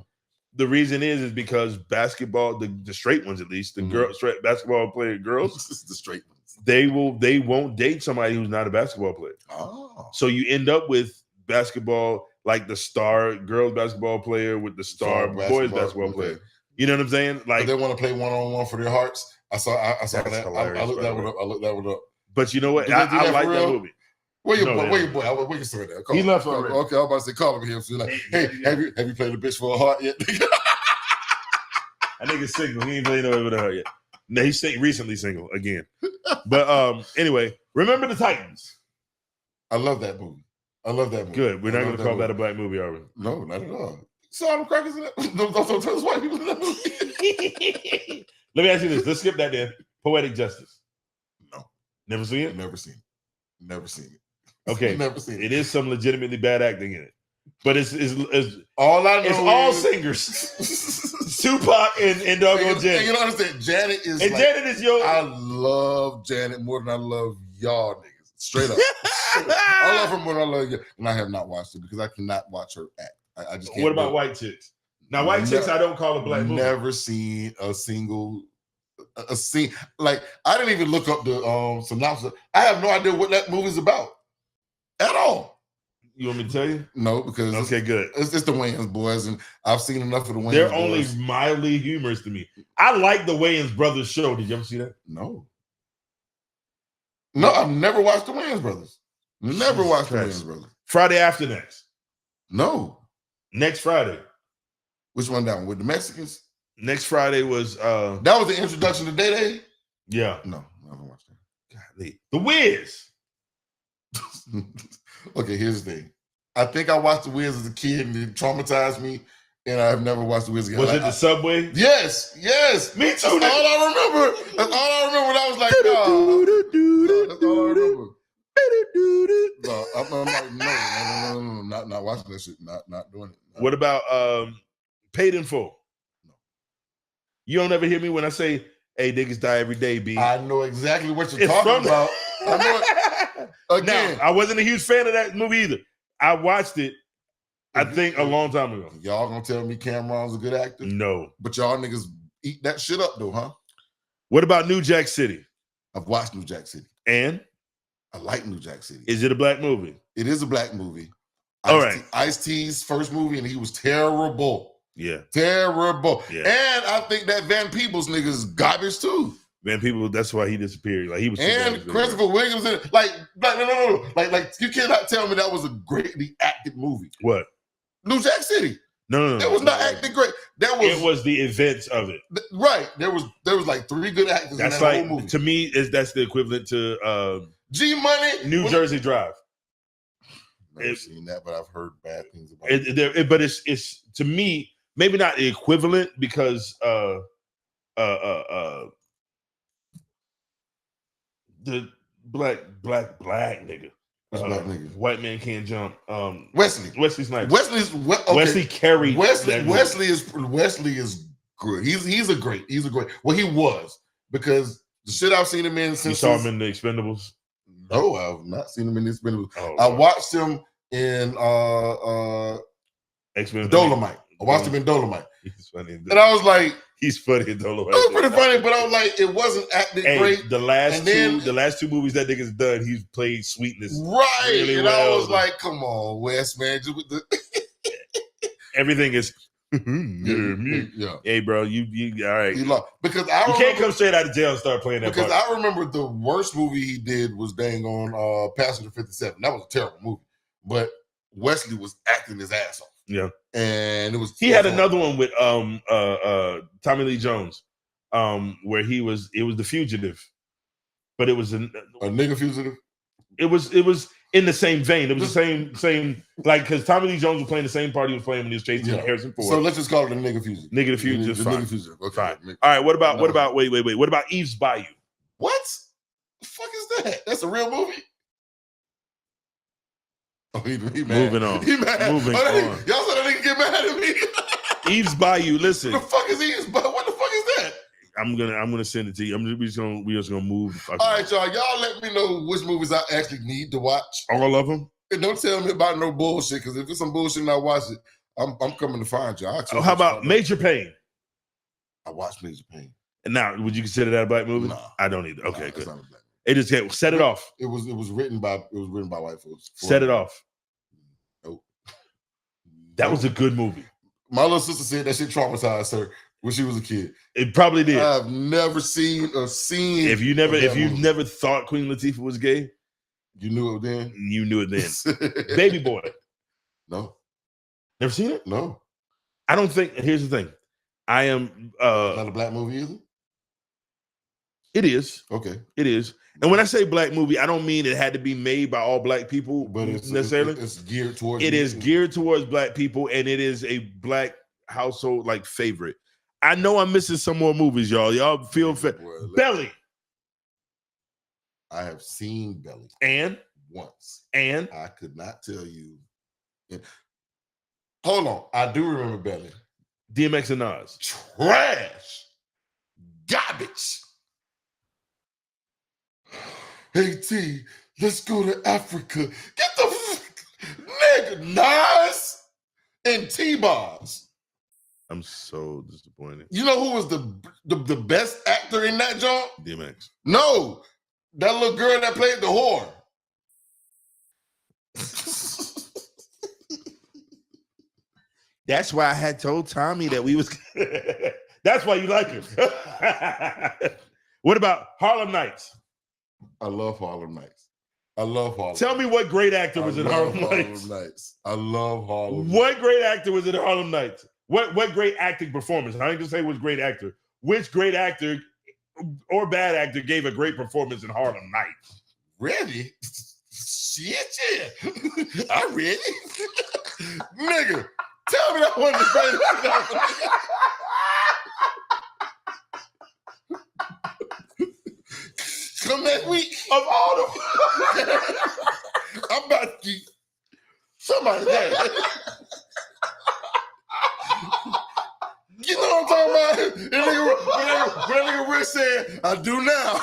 The reason is because basketball, the straight ones at least, the straight basketball player girls, the straight ones. They won't date somebody who's not a basketball player. Oh. So you end up with basketball like the star girls basketball player with the star boys basketball player. You know what I'm saying? Like but they want to play one-on-one for their hearts. I saw that. Hilarious, I looked that one up. But you know what? I like that movie. Where your boy? Where your son at? He left already. Okay, I was about to say call him here. So like, hey, have you played a bitch for a heart yet? That nigga's single. He ain't played no with a heart yet. No, he's recently single again. But anyway, remember the Titans. I love that movie. Good. We're not going to call that a black movie, are we? No, not at all. Saw them crackers in that. Don't tell us white people in that movie. Let me ask you this. Let's skip that then. Poetic Justice. No. Never seen it? Never seen it. Okay. Never seen it. It is some legitimately bad acting in it. But it's all I know it's all singers. Tupac and doggone Janet. And you don't understand. Janet is Janet is your. I love Janet more than I love y'all niggas. Straight up. I love her more than I love you. And I have not watched it because I cannot watch her act. I just can't. What about White Chicks? Now, White Chicks, I don't call a black movie. Never seen a single scene. Like, I didn't even look up the synopsis. I have no idea what that movie's about at all. You want me to tell you? No, because okay, good. It's the Wayans boys, and I've seen enough of the Wayans boys. They're only mildly humorous to me. I like the Wayans brothers show. Did you ever see that? No, I've never watched the Wayans brothers. Never watched the Wayans brothers. Friday After Next. No. Next Friday. Which one down with the Mexicans? Next Friday was that was the introduction to Day Day? Yeah. No, I haven't watched that. Golly. The Wiz. Okay, here's the thing. I think I watched The Wiz as a kid and it traumatized me, and I've never watched The Wiz again. Was it the subway? Yes. Me too. That's all I remember. That's all I remember when I was like, no, that's all I remember. No, I'm like, no, not watching that shit. Not doing it. No. What about Paid in Full? No. You don't ever hear me when I say, "Hey, niggas die every day." B. I know exactly what you're talking about. I know it. Again, now, I wasn't a huge fan of that movie either. I watched it, I think, a long time ago. Y'all gonna tell me Cameron's a good actor? No. But y'all niggas eat that shit up though, huh? What about New Jack City? I've watched New Jack City. And? I like New Jack City. Is it a black movie? It is a black movie. All right. Ice-T's first movie, and he was terrible. Yeah. Terrible. Yeah. And I think that Van Peebles nigga is garbage too. Van Peebles, that's why he disappeared. Like he was. And Christopher Williams in it. Like no. Like you cannot tell me that was a greatly acted movie. What? New Jack City. No. That was not acting great. It was the events of it. Right. There was like 3 good actors that's in that like, whole movie. To me, that's the equivalent to G Money. New Jersey Drive. Never seen that, but I've heard bad things about it. But it's to me maybe not the equivalent because the black nigga. Black nigga. White man can't jump. Wesley Snipes. Wesley carried. Wesley is good. He's a great. Well, he was, because the shit I've seen him in since. You saw him in The Expendables? No, I've not seen him in The Expendables. Oh, I watched him in Dolomite. I watched him in Dolomite. He's funny. And I was like, he's funny in Dolomite. It was pretty funny, but I was like, it wasn't acting great. The last two movies that nigga's done, he's played Sweetness. Right. Really and well. I was like, come on, Wes, man. Just with the everything is yeah. Hey, bro, you all right. Because you can't come straight out of jail and start playing that because part. I remember the worst movie he did was dang on Passenger 57. That was a terrible movie. But Wesley was acting his ass off. Yeah. And it was had another one with Tommy Lee Jones, where it was The Fugitive, but it was a nigga fugitive. It was in the same vein. It was the same like, because Tommy Lee Jones was playing the same part he was playing when he was chasing Harrison Ford. So let's just call it a nigga fugitive. Nigga the fugitive. Fine. Nigga fugitive. Okay. Fine. All right. What about wait? What about Eve's Bayou? What the fuck is that? That's a real movie. Oh, he mad. Moving on. He mad. Moving on. Y'all said I didn't get mad at me. Eve's Bayou. Listen. What the fuck is Eve's Bayou? What the fuck is that? I'm gonna send it to you. We just gonna move. All right, y'all. Y'all let me know which movies I actually need to watch. All of them. And don't tell me about no bullshit, because if it's some bullshit and I watch it, I'm coming to find y'all. How about Major Payne? I watched Major Payne. And now, would you consider that a black movie? No, I don't either. Okay, good. Not a black It just set it off. It was written by white folks. Set it off. Nope. That was a good movie. My little sister said that shit traumatized her when she was a kid. It probably did. I've never seen. If you've never thought Queen Latifah was gay, you knew it then. You knew it then. Baby Boy. No. Never seen it? No. I don't think. Here's the thing. I am not a black movie either. It is. Okay. It is. And when I say black movie, I don't mean it had to be made by all black people, but necessarily. It's geared towards. It is geared towards black people, and it is a black household like favorite. I know I'm missing some more movies, y'all. Y'all feel Belly. I have seen Belly. And once. And I could not tell you. Hold on. I do remember Belly. DMX and Nas. Trash. Garbage. Hey T, let's go to Africa. Get the nigga Nas and T-Bars. I'm so disappointed. You know who was the best actor in that joint? DMX. No, that little girl that played the whore. That's why I had told Thommy that we was. That's why you like him. What about Harlem Nights? I love Harlem Nights. I love Harlem. Tell me what great actor was in Harlem Nights. I love Harlem. What great actor was in Harlem Nights? What great acting performance? I ain't gonna say was great actor. Which great actor or bad actor gave a great performance in Harlem Nights? Really? shit, yeah. I read it. Nigga, tell me that wasn't the greatest. Come next week. Of all the I'm about to get somebody there. You know what I'm talking about? That nigga Rich said, I do now.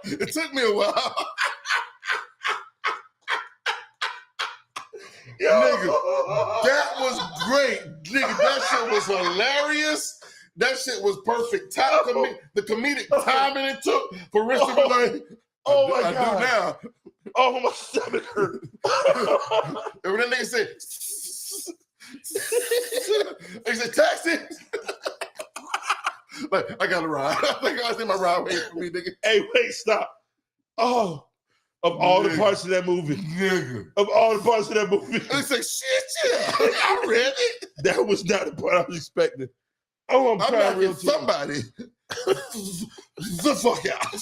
It took me a while. Yo. Nigga, that was great. Nigga, that shit was hilarious. That shit was perfect time. The comedic timing it took for Rich to be like, oh my God. God. I do now. Oh, my stomach hurt. And when that nigga said, he said, taxi. Like, I got a ride. I think I see my ride waiting for me, nigga. Hey, wait, stop. Oh, of all the parts of that movie. Nigga. Of all the parts of that movie. He said, shit, yeah. I read it. That was not the part I was expecting. Oh, I'm crying real tears. Somebody. The fuck out.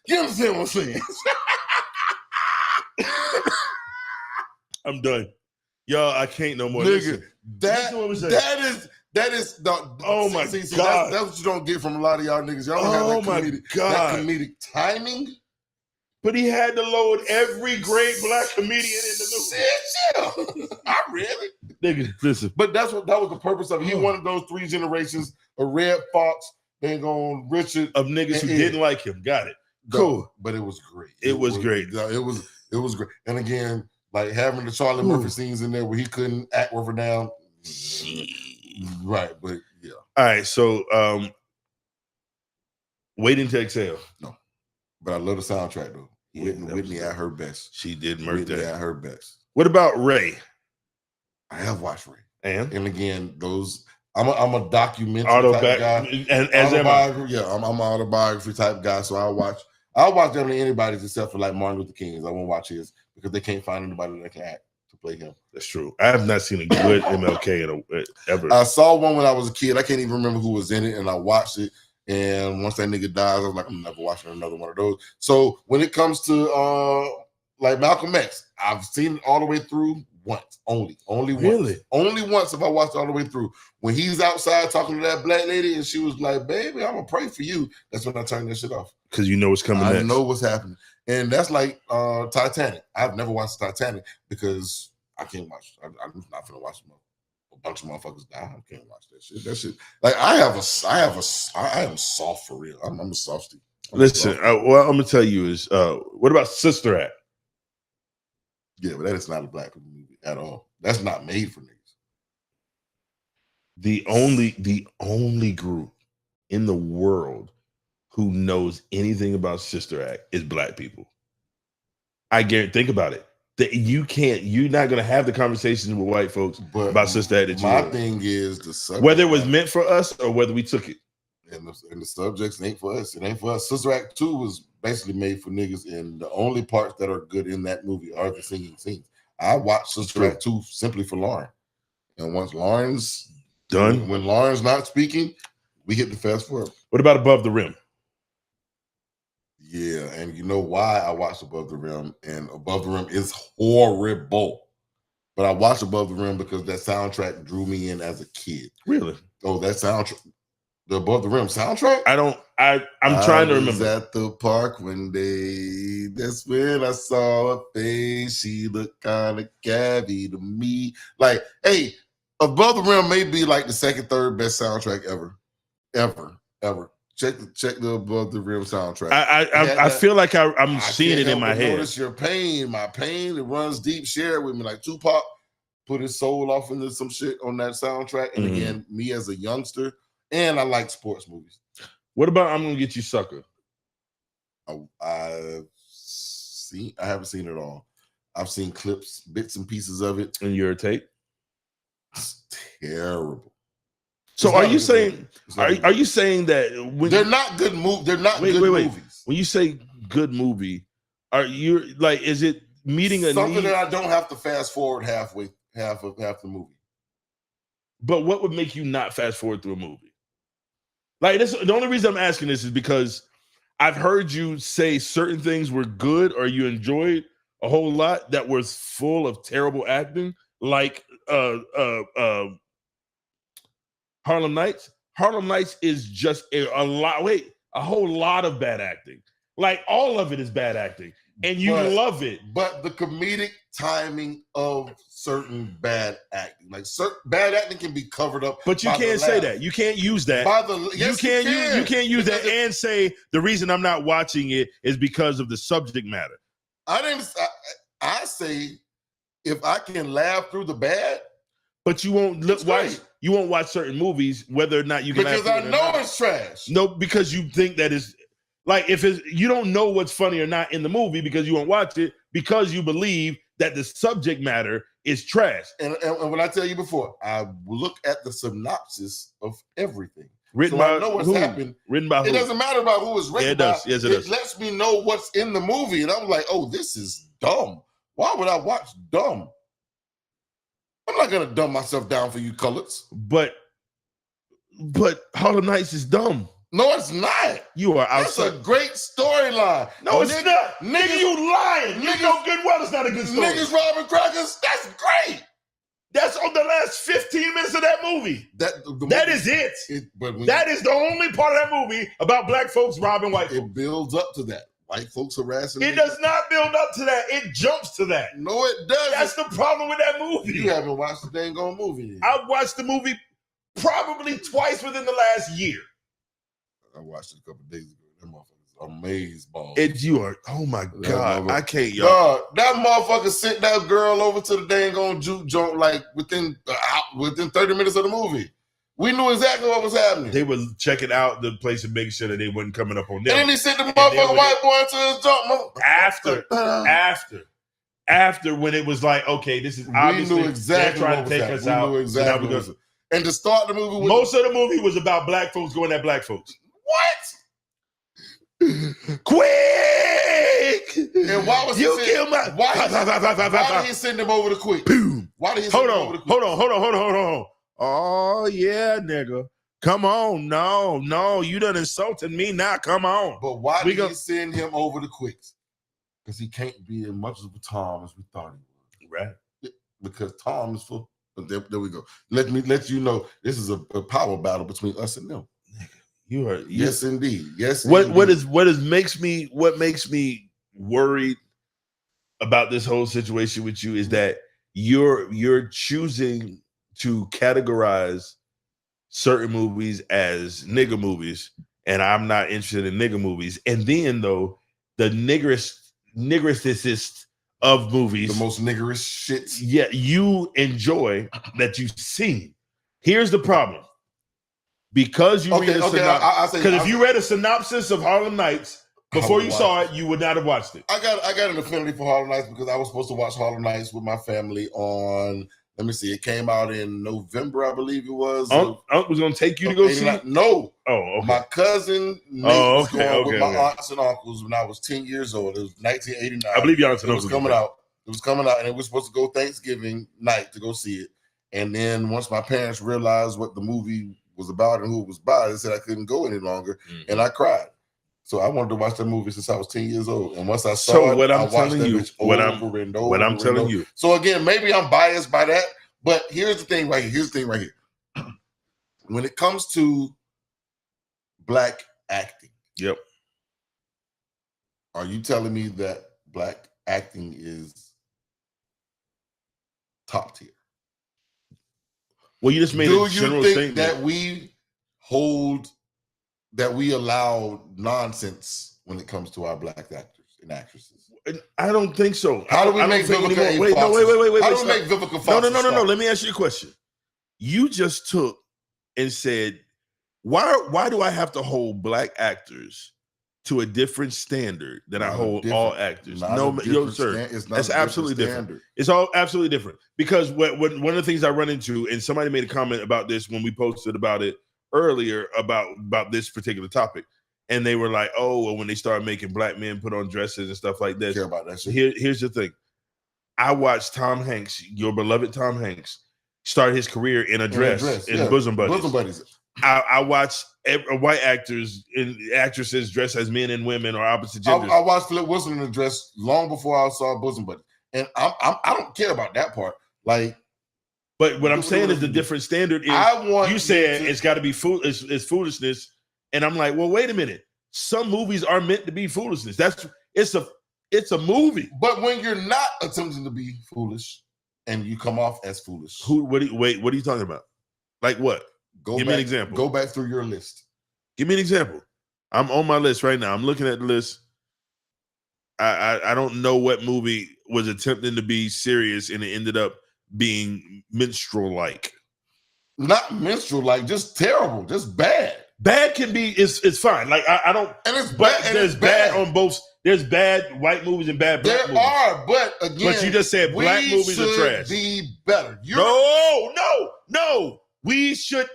You understand what I'm saying? I'm done. Y'all, I can't no more. Nigga, Listen. that is the oh my God. That's what you don't get from a lot of y'all niggas. Y'all don't have that comedic timing. But he had to load every great black comedian in the movie. Shit, yeah. I read it. Nigga, listen. But that was the purpose of it. He wanted those 3 generations of Red Fox, then going Richard. Of niggas who didn't like him. Got it. Cool. But it was great. It was great. It was great. And again, like having the Charlie Murphy scenes in there where he couldn't act with her down. Right, but yeah. All right, so Waiting to Exhale. No. But I love the soundtrack though. Yeah, Whitney at her best. She did murder that. At her best. What about Ray? I have watched Ray. And again, those I'm a documentary type guy. And as am I. Yeah, I'm an autobiography type guy. So I'll watch definitely anybody's except for like Martin Luther King's. I won't watch his because they can't find anybody that can act to play him. That's true. I have not seen a good MLK ever. I saw one when I was a kid. I can't even remember who was in it, and I watched it. And once that nigga dies, I was like, I'm never watching another one of those. So when it comes to like Malcolm X, I've seen it all the way through once, only once. Really? Only once have I watched it all the way through. When he's outside talking to that black lady and she was like, baby, I'm gonna pray for you. That's when I turned that shit off. Because you know what's coming next. I know what's happening. And that's like Titanic. I've never watched Titanic because I can't watch. I'm not gonna watch a bunch of motherfuckers die. I can't watch that shit. That shit. Like I am soft for real. I'm a softie. Listen, what I'm gonna tell you is, what about Sister Act? Yeah, but that is not a black people movie at all. That's not made for niggas. The only group in the world who knows anything about Sister Act is black people. I guarantee. Think about it. That you're not gonna have the conversations with white folks about Sister Act. That my thing is the subject, whether it was meant for us or whether we took it. And the subjects ain't for us. It ain't for us. Sister Act 2 was basically made for niggas, and the only parts that are good in that movie are the singing scenes. I watched Sister Act 2 simply for Lauren. And once Lauren's done, when Lauren's not speaking, we hit the fast forward. What about Above the Rim? Yeah, and you know why I watched Above the Rim? And Above the Rim is horrible. But I watched Above the Rim because that soundtrack drew me in as a kid. Really? Oh, that soundtrack. The Above the Rim soundtrack? I'm trying to remember. I was at the park one day. That's when I saw her face. She looked kind of gabby to me. Like, hey, Above the Rim may be like the second, third best soundtrack ever. Check the Above the Rim soundtrack. I feel like I'm seeing it in my head. Notice your pain. My pain, it runs deep. Share it with me. Like Tupac put his soul off into some shit on that soundtrack. And again, me as a youngster, and I like sports movies. What about I'm Gonna Get You Sucker? I haven't seen it all. I've seen clips, bits and pieces of it. And your take? It's terrible. So are you saying that when they're not good movies? They're not good movies. When you say good movie, are you like, is it meeting a something need? that I don't have to fast forward half the movie? But what would make you not fast forward through a movie? Like this, the only reason I'm asking this is because I've heard you say certain things were good or you enjoyed a whole lot that was full of terrible acting, like Harlem Nights. Harlem Nights is just a whole lot of bad acting. Like all of it is bad acting, and you love it. But the comedic timing of certain bad acting, like bad acting, can be covered up. But you can't say that. You can't use that. You can't use that and say the reason I'm not watching it is because of the subject matter. I say if I can laugh through the bad. But you won't you won't watch certain movies whether or not you can because I know it's trash. No, because you think that is like you don't know what's funny or not in the movie because you won't watch it because you believe that the subject matter is trash. And when I tell you before, I look at the synopsis of everything. Written by I know what's happened. Written by who? It doesn't matter about who it's written it does. by. Yes, it does. It lets me know what's in the movie, and I'm like, oh, this is dumb. Why would I watch dumb? I'm not gonna dumb myself down for you colors. But Harlem Nights is dumb. No, it's not. You are outside. That's a great storyline. No, it's not. Nigga, you lying. You know good well it's not a good story. Niggas robbing crackers, that's great. That's on the last 15 minutes of that movie. That is it. That is the only part of that movie about black folks robbing white folks. It builds up to that. White folks harassing. It does not build up to that. It jumps to that. No, it doesn't. That's the problem with that movie. You haven't watched the dang on movie yet. I've watched the movie probably twice within the last year. I watched it a couple days ago. That motherfucker's amazed balls. You are, oh my God. I can't, y'all. God, that motherfucker sent that girl over to the dang on juke joint like within 30 minutes of the movie. We knew exactly what was happening. They were checking out the place and making sure that they wasn't coming up on them. And then he sent the motherfucking white boy into his jump. After when it was like, okay, this is obviously we knew exactly they're trying to take us out. Exactly and to start the movie, most of the movie was about black folks going at black folks. What? Quick! And why was why did he send him over to quick? Boom! Why did he send him over to quick? Hold on. Oh yeah, nigga. Come on. No, you done insulted me now. Come on. But why did he send him over to Quicks? Because he can't be as much of a Tom as we thought he was. Right. Because Tom is full. There we go. Let me let you know this is a power battle between us and them. Yes, indeed. Yes. What makes me worried about this whole situation with you is that you're choosing to categorize certain movies as nigger movies, and I'm not interested in nigger movies. And then though the niggerist of movies, the most niggerish shits, yeah, you enjoy that you've seen. Here's the problem. Because you read a synopsis, because if you read a synopsis of Harlem Nights before you saw it, you would not have watched it. I got an affinity for Harlem Nights because I was supposed to watch Harlem Nights with my family on. Let me see. It came out in November, I believe it was. Unc was going to take you to go see it? No. Oh, okay. My cousin Nate was going with my aunts and uncles when I was 10 years old. It was 1989. I believe your aunts and uncles. It was coming out, and it was supposed to go Thanksgiving night to go see it. And then once my parents realized what the movie was about and who it was by, they said I couldn't go any longer, and I cried. So I wanted to watch that movie since I was 10 years old. And once I saw it, I watched that bitch over and over. What I'm telling you. So again, maybe I'm biased by that, but here's the thing right here. When it comes to black acting, yep. Are you telling me that black acting is top tier? Well, you just made a general statement. That we allow nonsense when it comes to our black actors and actresses? I don't think so. How do we make Vivica Wait. How do we make Vivica Fox? No. Let me ask you a question. You just took and said, why do I have to hold black actors to a different standard than I hold all actors? Sir. That's absolutely different. It's all absolutely different. Because one of the things I run into, and somebody made a comment about this when we posted about it earlier about this particular topic, and they were like, "Oh, well, when they started making black men put on dresses and stuff like this." Care about that shit. Here's the thing: I watched Tom Hanks, your beloved Tom Hanks, start his career in a dress in Bosom Buddies. Bosom Buddies. I watched white actors and actresses dress as men and women or opposite genders. I watched Flip Wilson in a dress long before I saw Bosom Buddies, and I don't care about that part. Like, but what I'm saying is the different standard is. You said it's got to be it's foolishness, and I'm like, well, wait a minute. Some movies are meant to be foolishness. It's a movie. But when you're not attempting to be foolish, and you come off as foolish, what are you talking about? Like what? Give me an example. Go back through your list. Give me an example. I'm on my list right now. I'm looking at the list. I don't know what movie was attempting to be serious and it ended up being minstrel-like. Not minstrel-like, just terrible, just bad. Bad can be it's fine. Like I don't. And it's but bad. There's bad on both. There's bad white movies and bad black movies. There are, but again, but you just said black movies are trash. Be better. No. We should.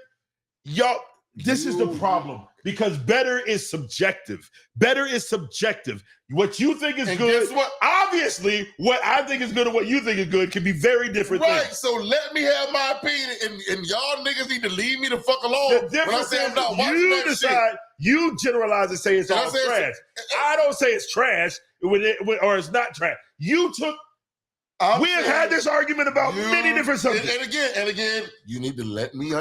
Y'all, this is the problem because better is subjective. Better is subjective. What you think is good, obviously, what I think is good and what you think is good can be very different things. Right, so let me have my opinion, and y'all niggas need to leave me the fuck alone. The difference is you decide, you generalize and say it's all trash. I don't say it's trash or it's not trash. You took. We have had this argument about many different subjects. And again, you need to let me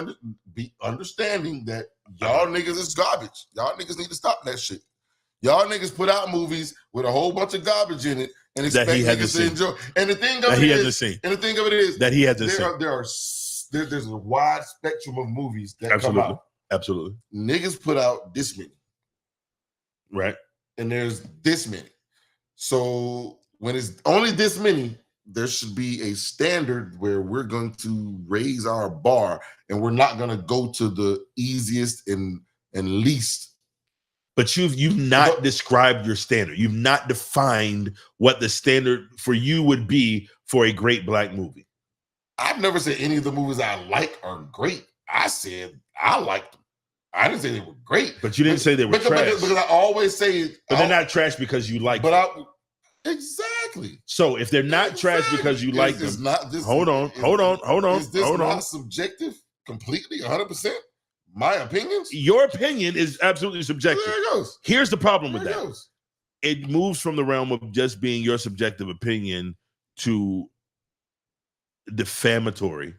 be understanding that y'all niggas is garbage. Y'all niggas need to stop that shit. Y'all niggas put out movies with a whole bunch of garbage in it and expect niggas to enjoy. And the thing of it is that he hasn't seen. There's a wide spectrum of movies that Absolutely. come out. Absolutely. Niggas put out this many. Right. And there's this many. So when it's only this many, there should be a standard where we're going to raise our bar and we're not going to go to the easiest and least. But you've not described your standard. You've not defined what the standard for you would be for a great black movie. I've never said any of the movies I like are great. I said I liked them. I didn't say they were great. But you didn't say they were trash. Because I always say... But they're not trash because you like them. Exactly. So if they're not trash because you like them... Hold on. Is this not subjective completely, 100%? My opinions? Your opinion is absolutely subjective. There it goes. Here's the problem with that. It moves from the realm of just being your subjective opinion to defamatory.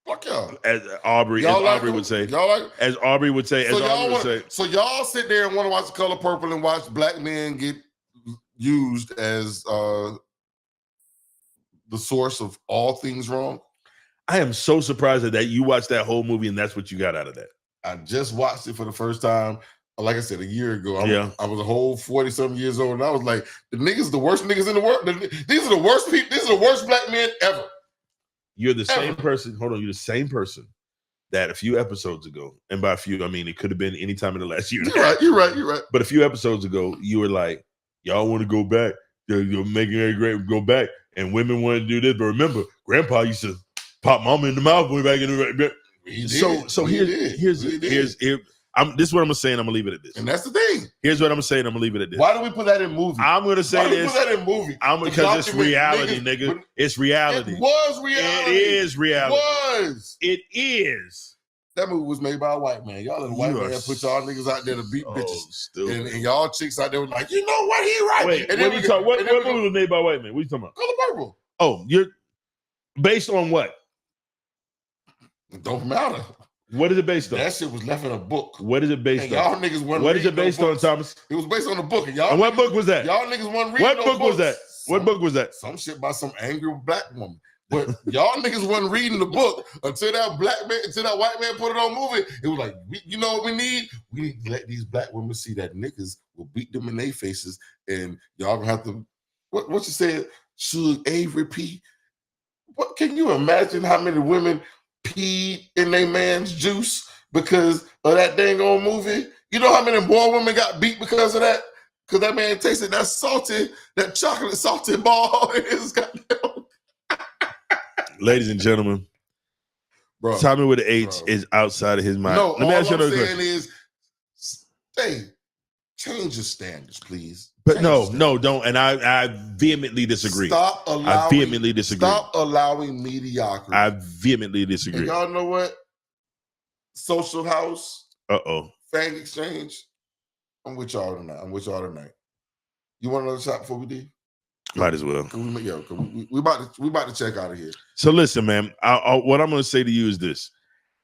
Fuck y'all. As Aubrey would say. So y'all sit there and want to watch The Color Purple and watch black men get used as the source of all things wrong? I am so surprised that you watched that whole movie and that's what you got out of that. I just watched it for the first time, like I said, a year ago. I was a whole 40-something years old, and I was like, the niggas, the worst niggas in the world. These are the worst people. These are the worst black men ever. You're the same person. Hold on. You're the same person that a few episodes ago, and by a few, I mean, it could have been any time in the last year. You're right. But a few episodes ago, you were like, y'all want to go back. You're making it great. Go back. And women want to do this. But remember, Grandpa used to pop mama in the mouth way back in the here's this is what I'm saying. I'm gonna leave it at this. And that's the thing. Here's what I'm saying. I'm gonna leave it at this. Why do we put that in movie? I'm gonna say this. Why do we put that in movie? Because it's reality, nigga. It's reality. It was reality. It is reality. It is. That movie was made by a white man. Y'all let a white man put y'all niggas out there to beat bitches. And y'all chicks out there were like, you know what? He right. Wait, what movie was made by a white man? What are you talking about? Color Purple. Oh, you're based on what? It don't matter. What is it based on? That shit was left in a book. What is it based on? Y'all niggas wasn't What is it based on, Thomas? It was based on a book. And what book was that? Y'all niggas wasn't reading What book was that? What book was that? Some shit by some angry black woman. But y'all niggas wasn't reading the book until that white man put it on movie. It was like, you know what we need? We need to let these black women see that niggas will beat them in their faces, and y'all gonna have to. What you said? Should Avery pee? What can you imagine how many women peed in their man's juice because of that dang old movie? You know how many more women got beat because of that? Because that man tasted that chocolate salty ball in his goddamn. Ladies and gentlemen, bro, Thommy with the H is outside of his mind. No, let me ask you another question. Is, hey, change your standards, please. But no, don't. And I vehemently disagree. Stop allowing mediocrity. I vehemently disagree. And y'all know what? Social House Fang Exchange. I'm with y'all tonight. You want another shot before we leave? Might as well. We about to check out of here. So listen, man. What I'm going to say to you is this: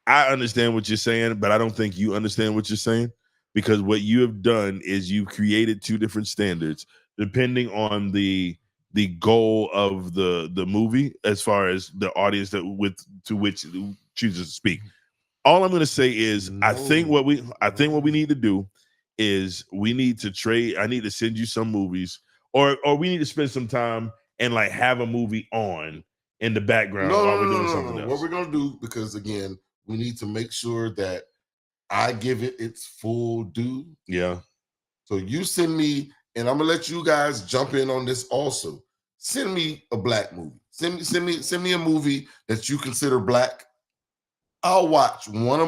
I understand what you're saying, but I don't think you understand what you're saying, because what you have done is you've created two different standards depending on the goal of the movie, as far as the audience to which it chooses to speak. All I'm going to say is, I think what we need to do is we need to trade. I need to send you some movies, or we need to spend some time and like have a movie on in the background while we're doing something else. What we're going to do, because again, we need to make sure that I give it its full due. Yeah. So you send me, and I'm gonna let you guys jump in on this also. Send me a black movie. Send me a movie that you consider black. I'll watch one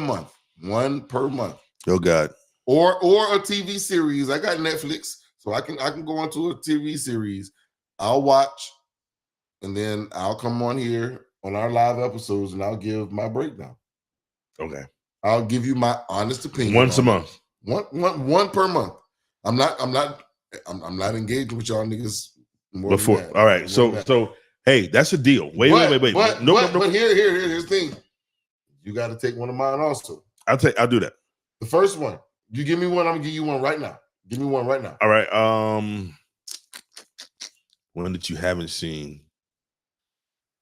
per month. Oh God. Or a TV series. I got Netflix, so I can go into a TV series. I'll watch, and then I'll come on here on our live episodes, and I'll give my breakdown. Okay. I'll give you my honest opinion. Once a month. One per month. I'm not engaging with y'all niggas more Before. than that. All right. So hey, that's a deal. Wait. But here's the thing. You got to take one of mine also. I'll do that. The first one. You give me one, I'm gonna give you one right now. Give me one right now. All right. One that you haven't seen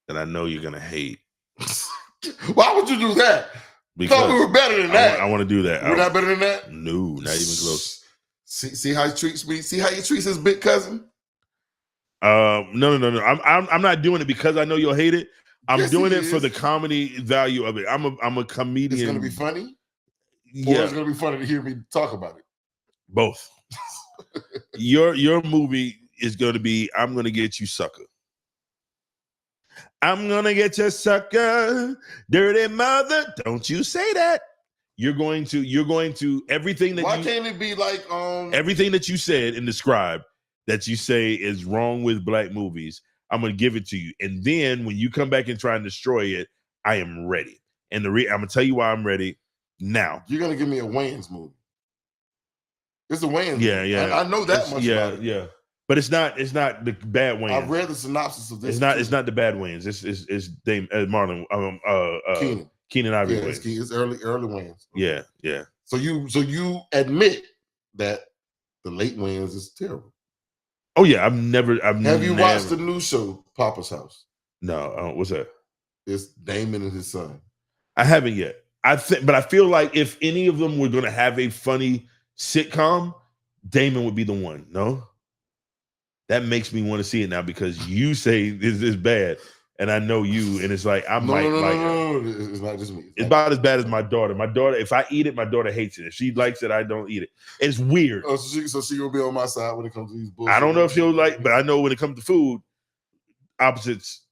that I know you're gonna hate. Why would you do that? Because thought we were better than that. I want to do that. We're not better than that? No, not even close. See how he treats me? See how he treats his big cousin? No. I'm not doing it because I know you'll hate it. I'm doing it for the comedy value of it. I'm a comedian. It's gonna be funny? Yeah. Or it's gonna be funny to hear me talk about it. Both. Your movie is gonna be I'm gonna get you, sucker. I'm gonna get you, sucker, dirty mother. Don't you say that. You're going to everything that. Why can't it be like everything that you said and described that you say is wrong with black movies? I'm gonna give it to you, and then when you come back and try and destroy it, I am ready. And I'm gonna tell you why I'm ready now. You're gonna give me a Wayans movie. It's a Wayans movie. Yeah. I know that much. Yeah. But it's not the bad Wayans. I've read the synopsis of this. It's not the bad Wayans. It's Dame Marlon Keenan Ivory. Yeah, it's early Wayans. Yeah. So you admit that the late Wayans is terrible. Oh yeah, Have you watched the new show, Papa's House? No, what's that? It's Damon and his son. I haven't yet. But I feel like if any of them were going to have a funny sitcom, Damon would be the one. No, that makes me want to see it now because you say this is bad, and I know you, and it's like No, it's not just me. It's about as bad as my daughter. My daughter, if I eat it, my daughter hates it. If she likes it, I don't eat it. It's weird. Oh, so she will be on my side when it comes to these bullshit. I don't know if she'll like, but I know when it comes to food, opposites.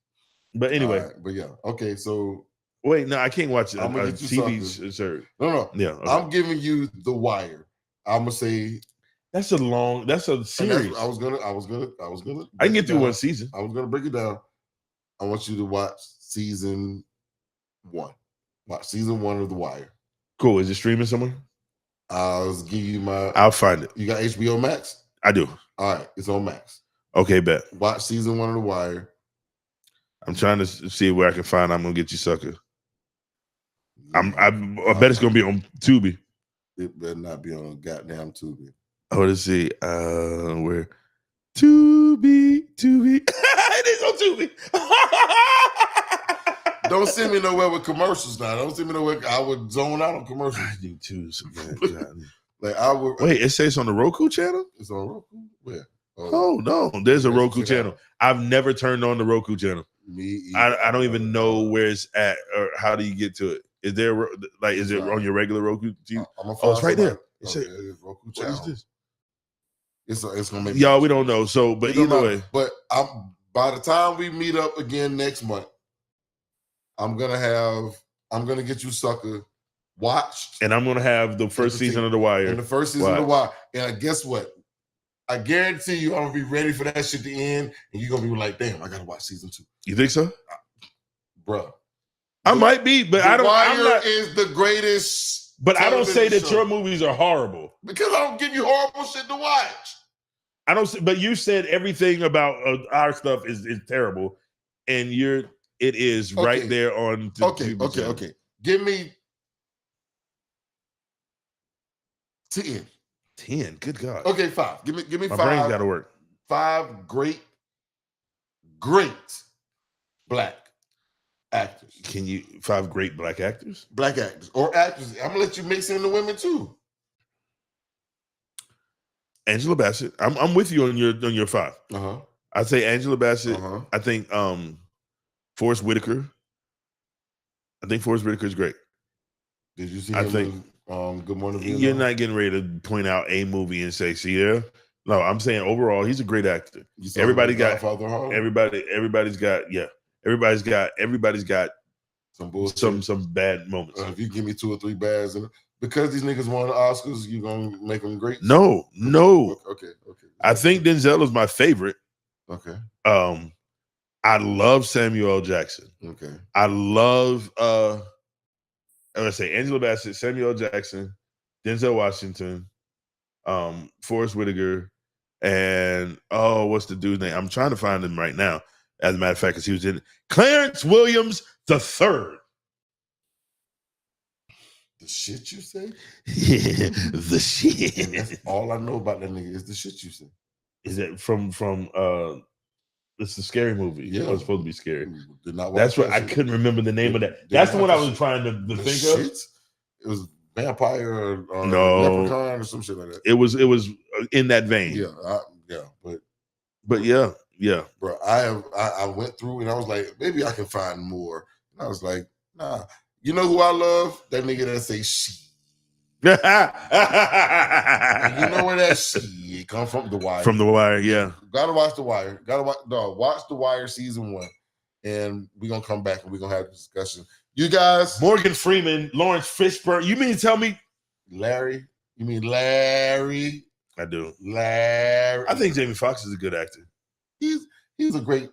But anyway, right, but yeah, okay. So wait, no, I can't watch I'm gonna get you TV series. No. Yeah, okay. I'm giving you The Wire. I'm gonna say that's a series. I was gonna. I can get through one season. I was gonna break it down. I want you to watch season 1. Watch season 1 of The Wire. Cool. Is it streaming somewhere? I'll give you my. I'll find it. You got HBO Max? I do. All right, it's on Max. Okay, bet. Watch season 1 of The Wire. I'm trying to see where I can find I'm gonna get you, sucker. I bet it's gonna be on Tubi. It better not be on goddamn Tubi. Oh, let's see. Where Tubi. It is on Tubi. Don't send me nowhere with commercials now. Don't send me nowhere. I would zone out on commercials. I do too. So like I would. Wait, it says on the Roku channel? It's on Roku? Where? Oh no, there's a Roku channel. I've never turned on the Roku channel. Me either. I don't even know where it's at or how do you get to it. Is there is it on your regular Roku TV? Oh, it's right there. It's Roku channel. What is this? It's gonna make y'all. We don't know. So, but either way. But by the time we meet up again next month, I'm gonna get you, sucker, watched, and I'm gonna have the first season of The Wire. And the first season of The Wire. And guess what? I guarantee you, I'm gonna be ready for that shit to end, and you're gonna be like, "Damn, I gotta watch season 2." You think so, bro? I might be, but I don't. The Wire is the greatest But I don't say that show. your movies are horrible. Because I don't give you horrible shit to watch. I don't. But you said everything about our stuff is terrible, and it is right there on. Okay. Give me 10. 10. Good God. Okay, 5. Give me My 5. My brain's got to work. 5 great black actors. Can you 5 great black actors? Black actors or actors. I'm gonna let you mix in the women too. Angela Bassett. I'm with you on your 5. I'd say Angela Bassett. I think Forrest Whitaker. I think Forrest Whitaker is great. Did you see him in Good Morning Vietnam? You're not getting ready to point out a movie and say, see there. No, I'm saying overall, he's a great actor. Everybody's got some bad moments. If you give me 2 or 3 bads, and because these niggas won the Oscars, you gonna make them great? No. Okay. I think Denzel is my favorite. Okay. I love Samuel L. Jackson. Okay. I love let's say Angela Bassett, Samuel L. Jackson, Denzel Washington, Forrest Whitaker, and what's the dude's name? I'm trying to find him right now. As a matter of fact, because he was in Clarence Williams III. The shit you say? The shit. And that's all I know about that nigga is the shit you say. Is it from it's a scary movie. Yeah. It was supposed to be scary. Did not watch That's what that I shit. couldn't remember the name of that. That's the one I was trying to think of. It was vampire or No. leprechaun or some shit like that. It was in that vein. But yeah. Bro, I went through and I was like, maybe I can find more. And I was like, nah. You know who I love? That nigga that say she. And you know where that she come from? The Wire. From The Wire, yeah. Gotta watch The Wire. Watch The Wire season 1. And we're gonna come back and we're gonna have a discussion. You guys, Morgan Freeman, Lawrence Fishburne. You mean to tell me Larry? You mean Larry? I do. Larry. I think Jamie Foxx is a good actor. He's a great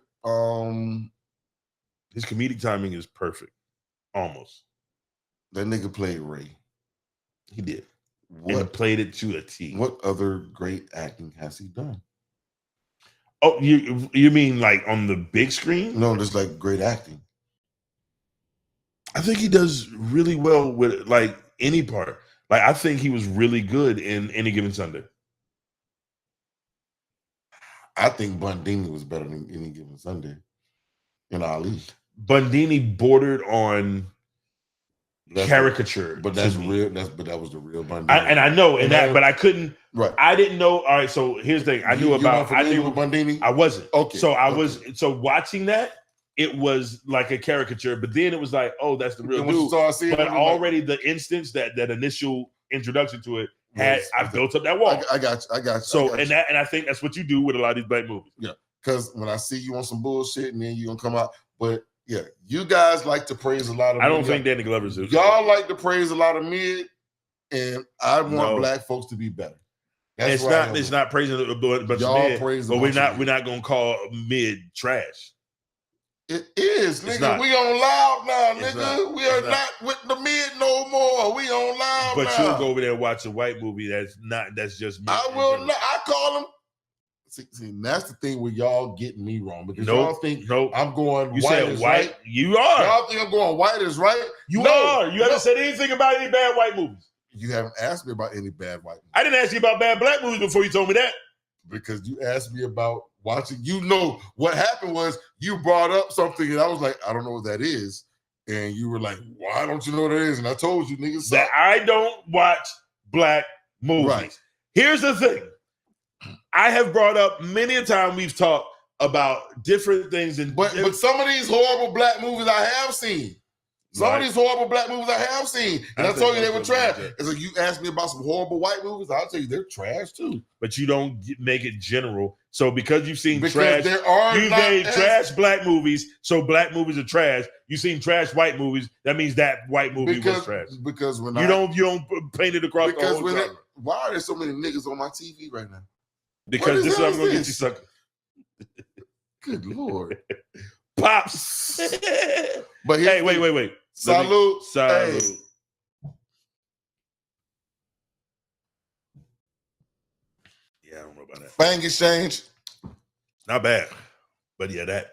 his comedic timing is perfect. Almost. That nigga played Ray. He did. And played it to a T. What other great acting has he done? Oh, you mean like on the big screen? No, just like great acting. I think he does really well with like any part. Like I think he was really good in Any Given Sunday. I think Bundini was better than Any Given Sunday in Ali. Bundini bordered on caricature, but that's real. But that was the real Bundini. I know, but I couldn't. Right. I didn't know. All right. So here's the thing. I knew about. I knew Bundini. I wasn't. Okay. So I was. So watching that, it was like a caricature. But then it was like, oh, that's the real dude. But already the instance that initial introduction to it had. I built up that wall. I got you. So and I think that's what you do with a lot of these black movies. Yeah. Because when I see you on some bullshit, and then you gonna come out, but. Yeah, you guys like to praise a lot of. I don't think Danny Glover's. Y'all like to praise a lot of mid, and I want black folks to be better. It's not praising a bunch of mid, but we're not gonna call mid trash. It is, nigga. We on loud now, nigga. We are not with the mid no more. We on loud now. But you'll go over there and watch a white movie that's just mid. I will not. I call them. See, that's the thing where y'all getting me wrong because y'all think I'm going. You white said is white. Right. You are. Y'all think I'm going white is right. You are. You haven't said anything about any bad white movies. You haven't asked me about any bad white movies. I didn't ask you about bad black movies before you told me that. Because you asked me about watching. You know what happened was you brought up something and I was like, I don't know what that is, and you were like, why don't you know what that is? And I told you, niggas, that I don't watch black movies. Right. Here's the thing. I have brought up many a time we've talked about different things. But some of these horrible black movies I have seen. Some of these horrible black movies I have seen. And I told you they were trash. It's like you asked me about some horrible white movies, I'll tell you they're trash too. But you don't make it general. So because you've seen trash, you made trash black movies, so black movies are trash. You've seen trash white movies, that means that white movie was trash. Because when you don't paint it across the whole time. Why are there so many niggas on my TV right now? Because this is how I'm gonna get you sucker. Good Lord. Pops. But hey, wait. Salute. Salute. Yeah, I don't know about that. Fang Exchange. Not bad. But yeah, that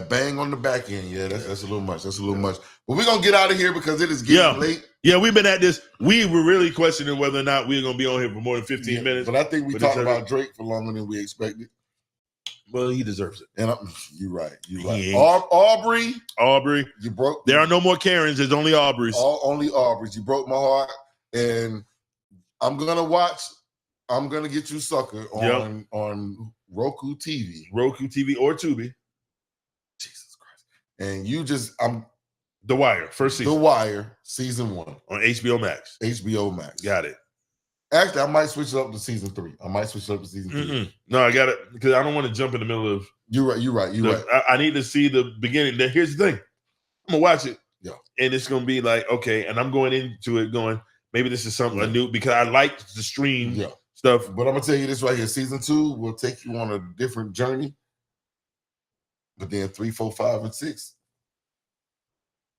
bang on the back end. Yeah, that's a little much. That's a little much. But we're gonna get out of here because it is getting late. Yeah, we've been at this. We were really questioning whether or not we were gonna be on here for more than 15 minutes. But I think we talked about Drake for longer than we expected. Well, he deserves it. And you're right. You're right. Aubrey, you broke. There are no more Karens. There's only Aubreys. Only Aubreys. You broke my heart, and I'm gonna watch. I'm gonna get you sucker on Roku TV. Roku TV or Tubi. Jesus Christ. And The Wire, first season. The Wire, season 1. On HBO Max. HBO Max. Got it. Actually, I might switch it up to season 3. No, I got it because I don't want to jump in the middle of. You're right. I need to see the beginning. Here's the thing. I'm gonna watch it. Yeah. And it's gonna be like, okay, and I'm going into it going, maybe this is something new because I like the stream stuff. But I'm gonna tell you this right here. Season 2 will take you on a different journey. But then 3, 4, 5, and 6.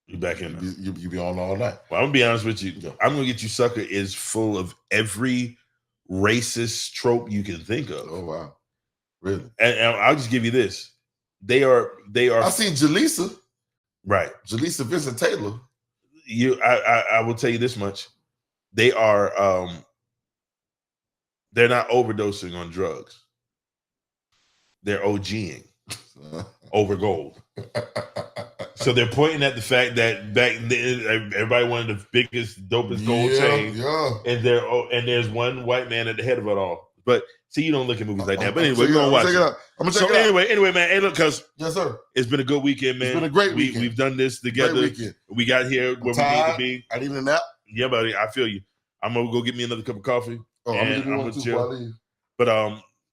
You back in there. You be on all night. Well, I'm gonna be honest with you. Yeah. I'm gonna get you sucker is full of every racist trope you can think of. Oh wow. Really? And I'll just give you this. They are I see Jaleesa. Right. Jaleesa Vincent Taylor. I will tell you this much. They are they're not overdosing on drugs. They're OGing over gold. So they're pointing at the fact that back then everybody wanted the biggest, dopest gold chain. Yeah. And there's one white man at the head of it all. But see, you don't look at movies like that. But anyway, we're gonna watch it. I'm gonna check it out. Anyway, man. Hey, look, cuz yes, sir. It's been a good weekend, man. It's been a great weekend. We've done this together. We got here where we need to be. I need a nap. Yeah, buddy. I feel you. I'm gonna go get me another cup of coffee. I'm gonna chill. But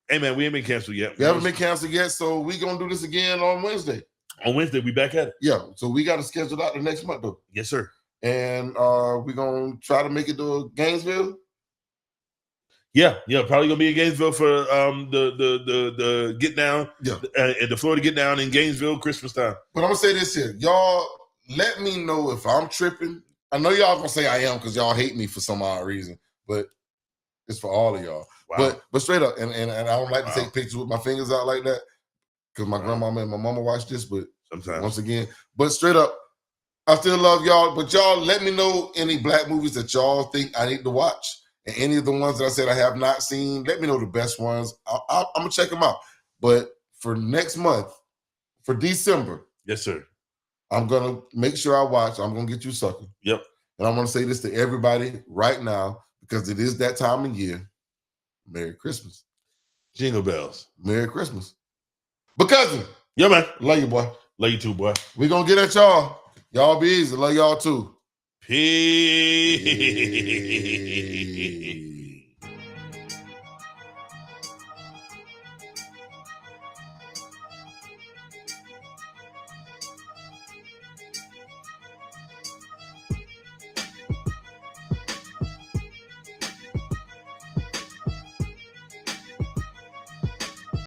hey man, we ain't been canceled yet. We haven't been canceled yet, so we gonna do this again on Wednesday. On Wednesday, we back at it. Yeah, so we got to schedule out the next month though. Yes, sir. And we're gonna try to make it to Gainesville. Yeah, probably gonna be in Gainesville for the get down. Yeah, the Florida get down in Gainesville Christmas time. But I'm gonna say this here, y'all. Let me know if I'm tripping. I know y'all gonna say I am because y'all hate me for some odd reason, but it's for all of y'all. Wow. But straight up, and I don't like to take pictures with my fingers out like that because my grandmama and my mama watch this. But sometimes, once again, but straight up, I still love y'all. But y'all, let me know any black movies that y'all think I need to watch. And any of the ones that I said I have not seen, let me know the best ones. I'm going to check them out. But for next month, for December. Yes, sir. I'm going to make sure I watch. I'm going to get you sucker. Yep. And I'm going to say this to everybody right now because it is that time of year. Merry Christmas. Jingle bells. Merry Christmas. But cousin. Yeah, man. Love you, boy. Love you too, boy. We're going to get at y'all. Y'all be easy. Love y'all too. Peace.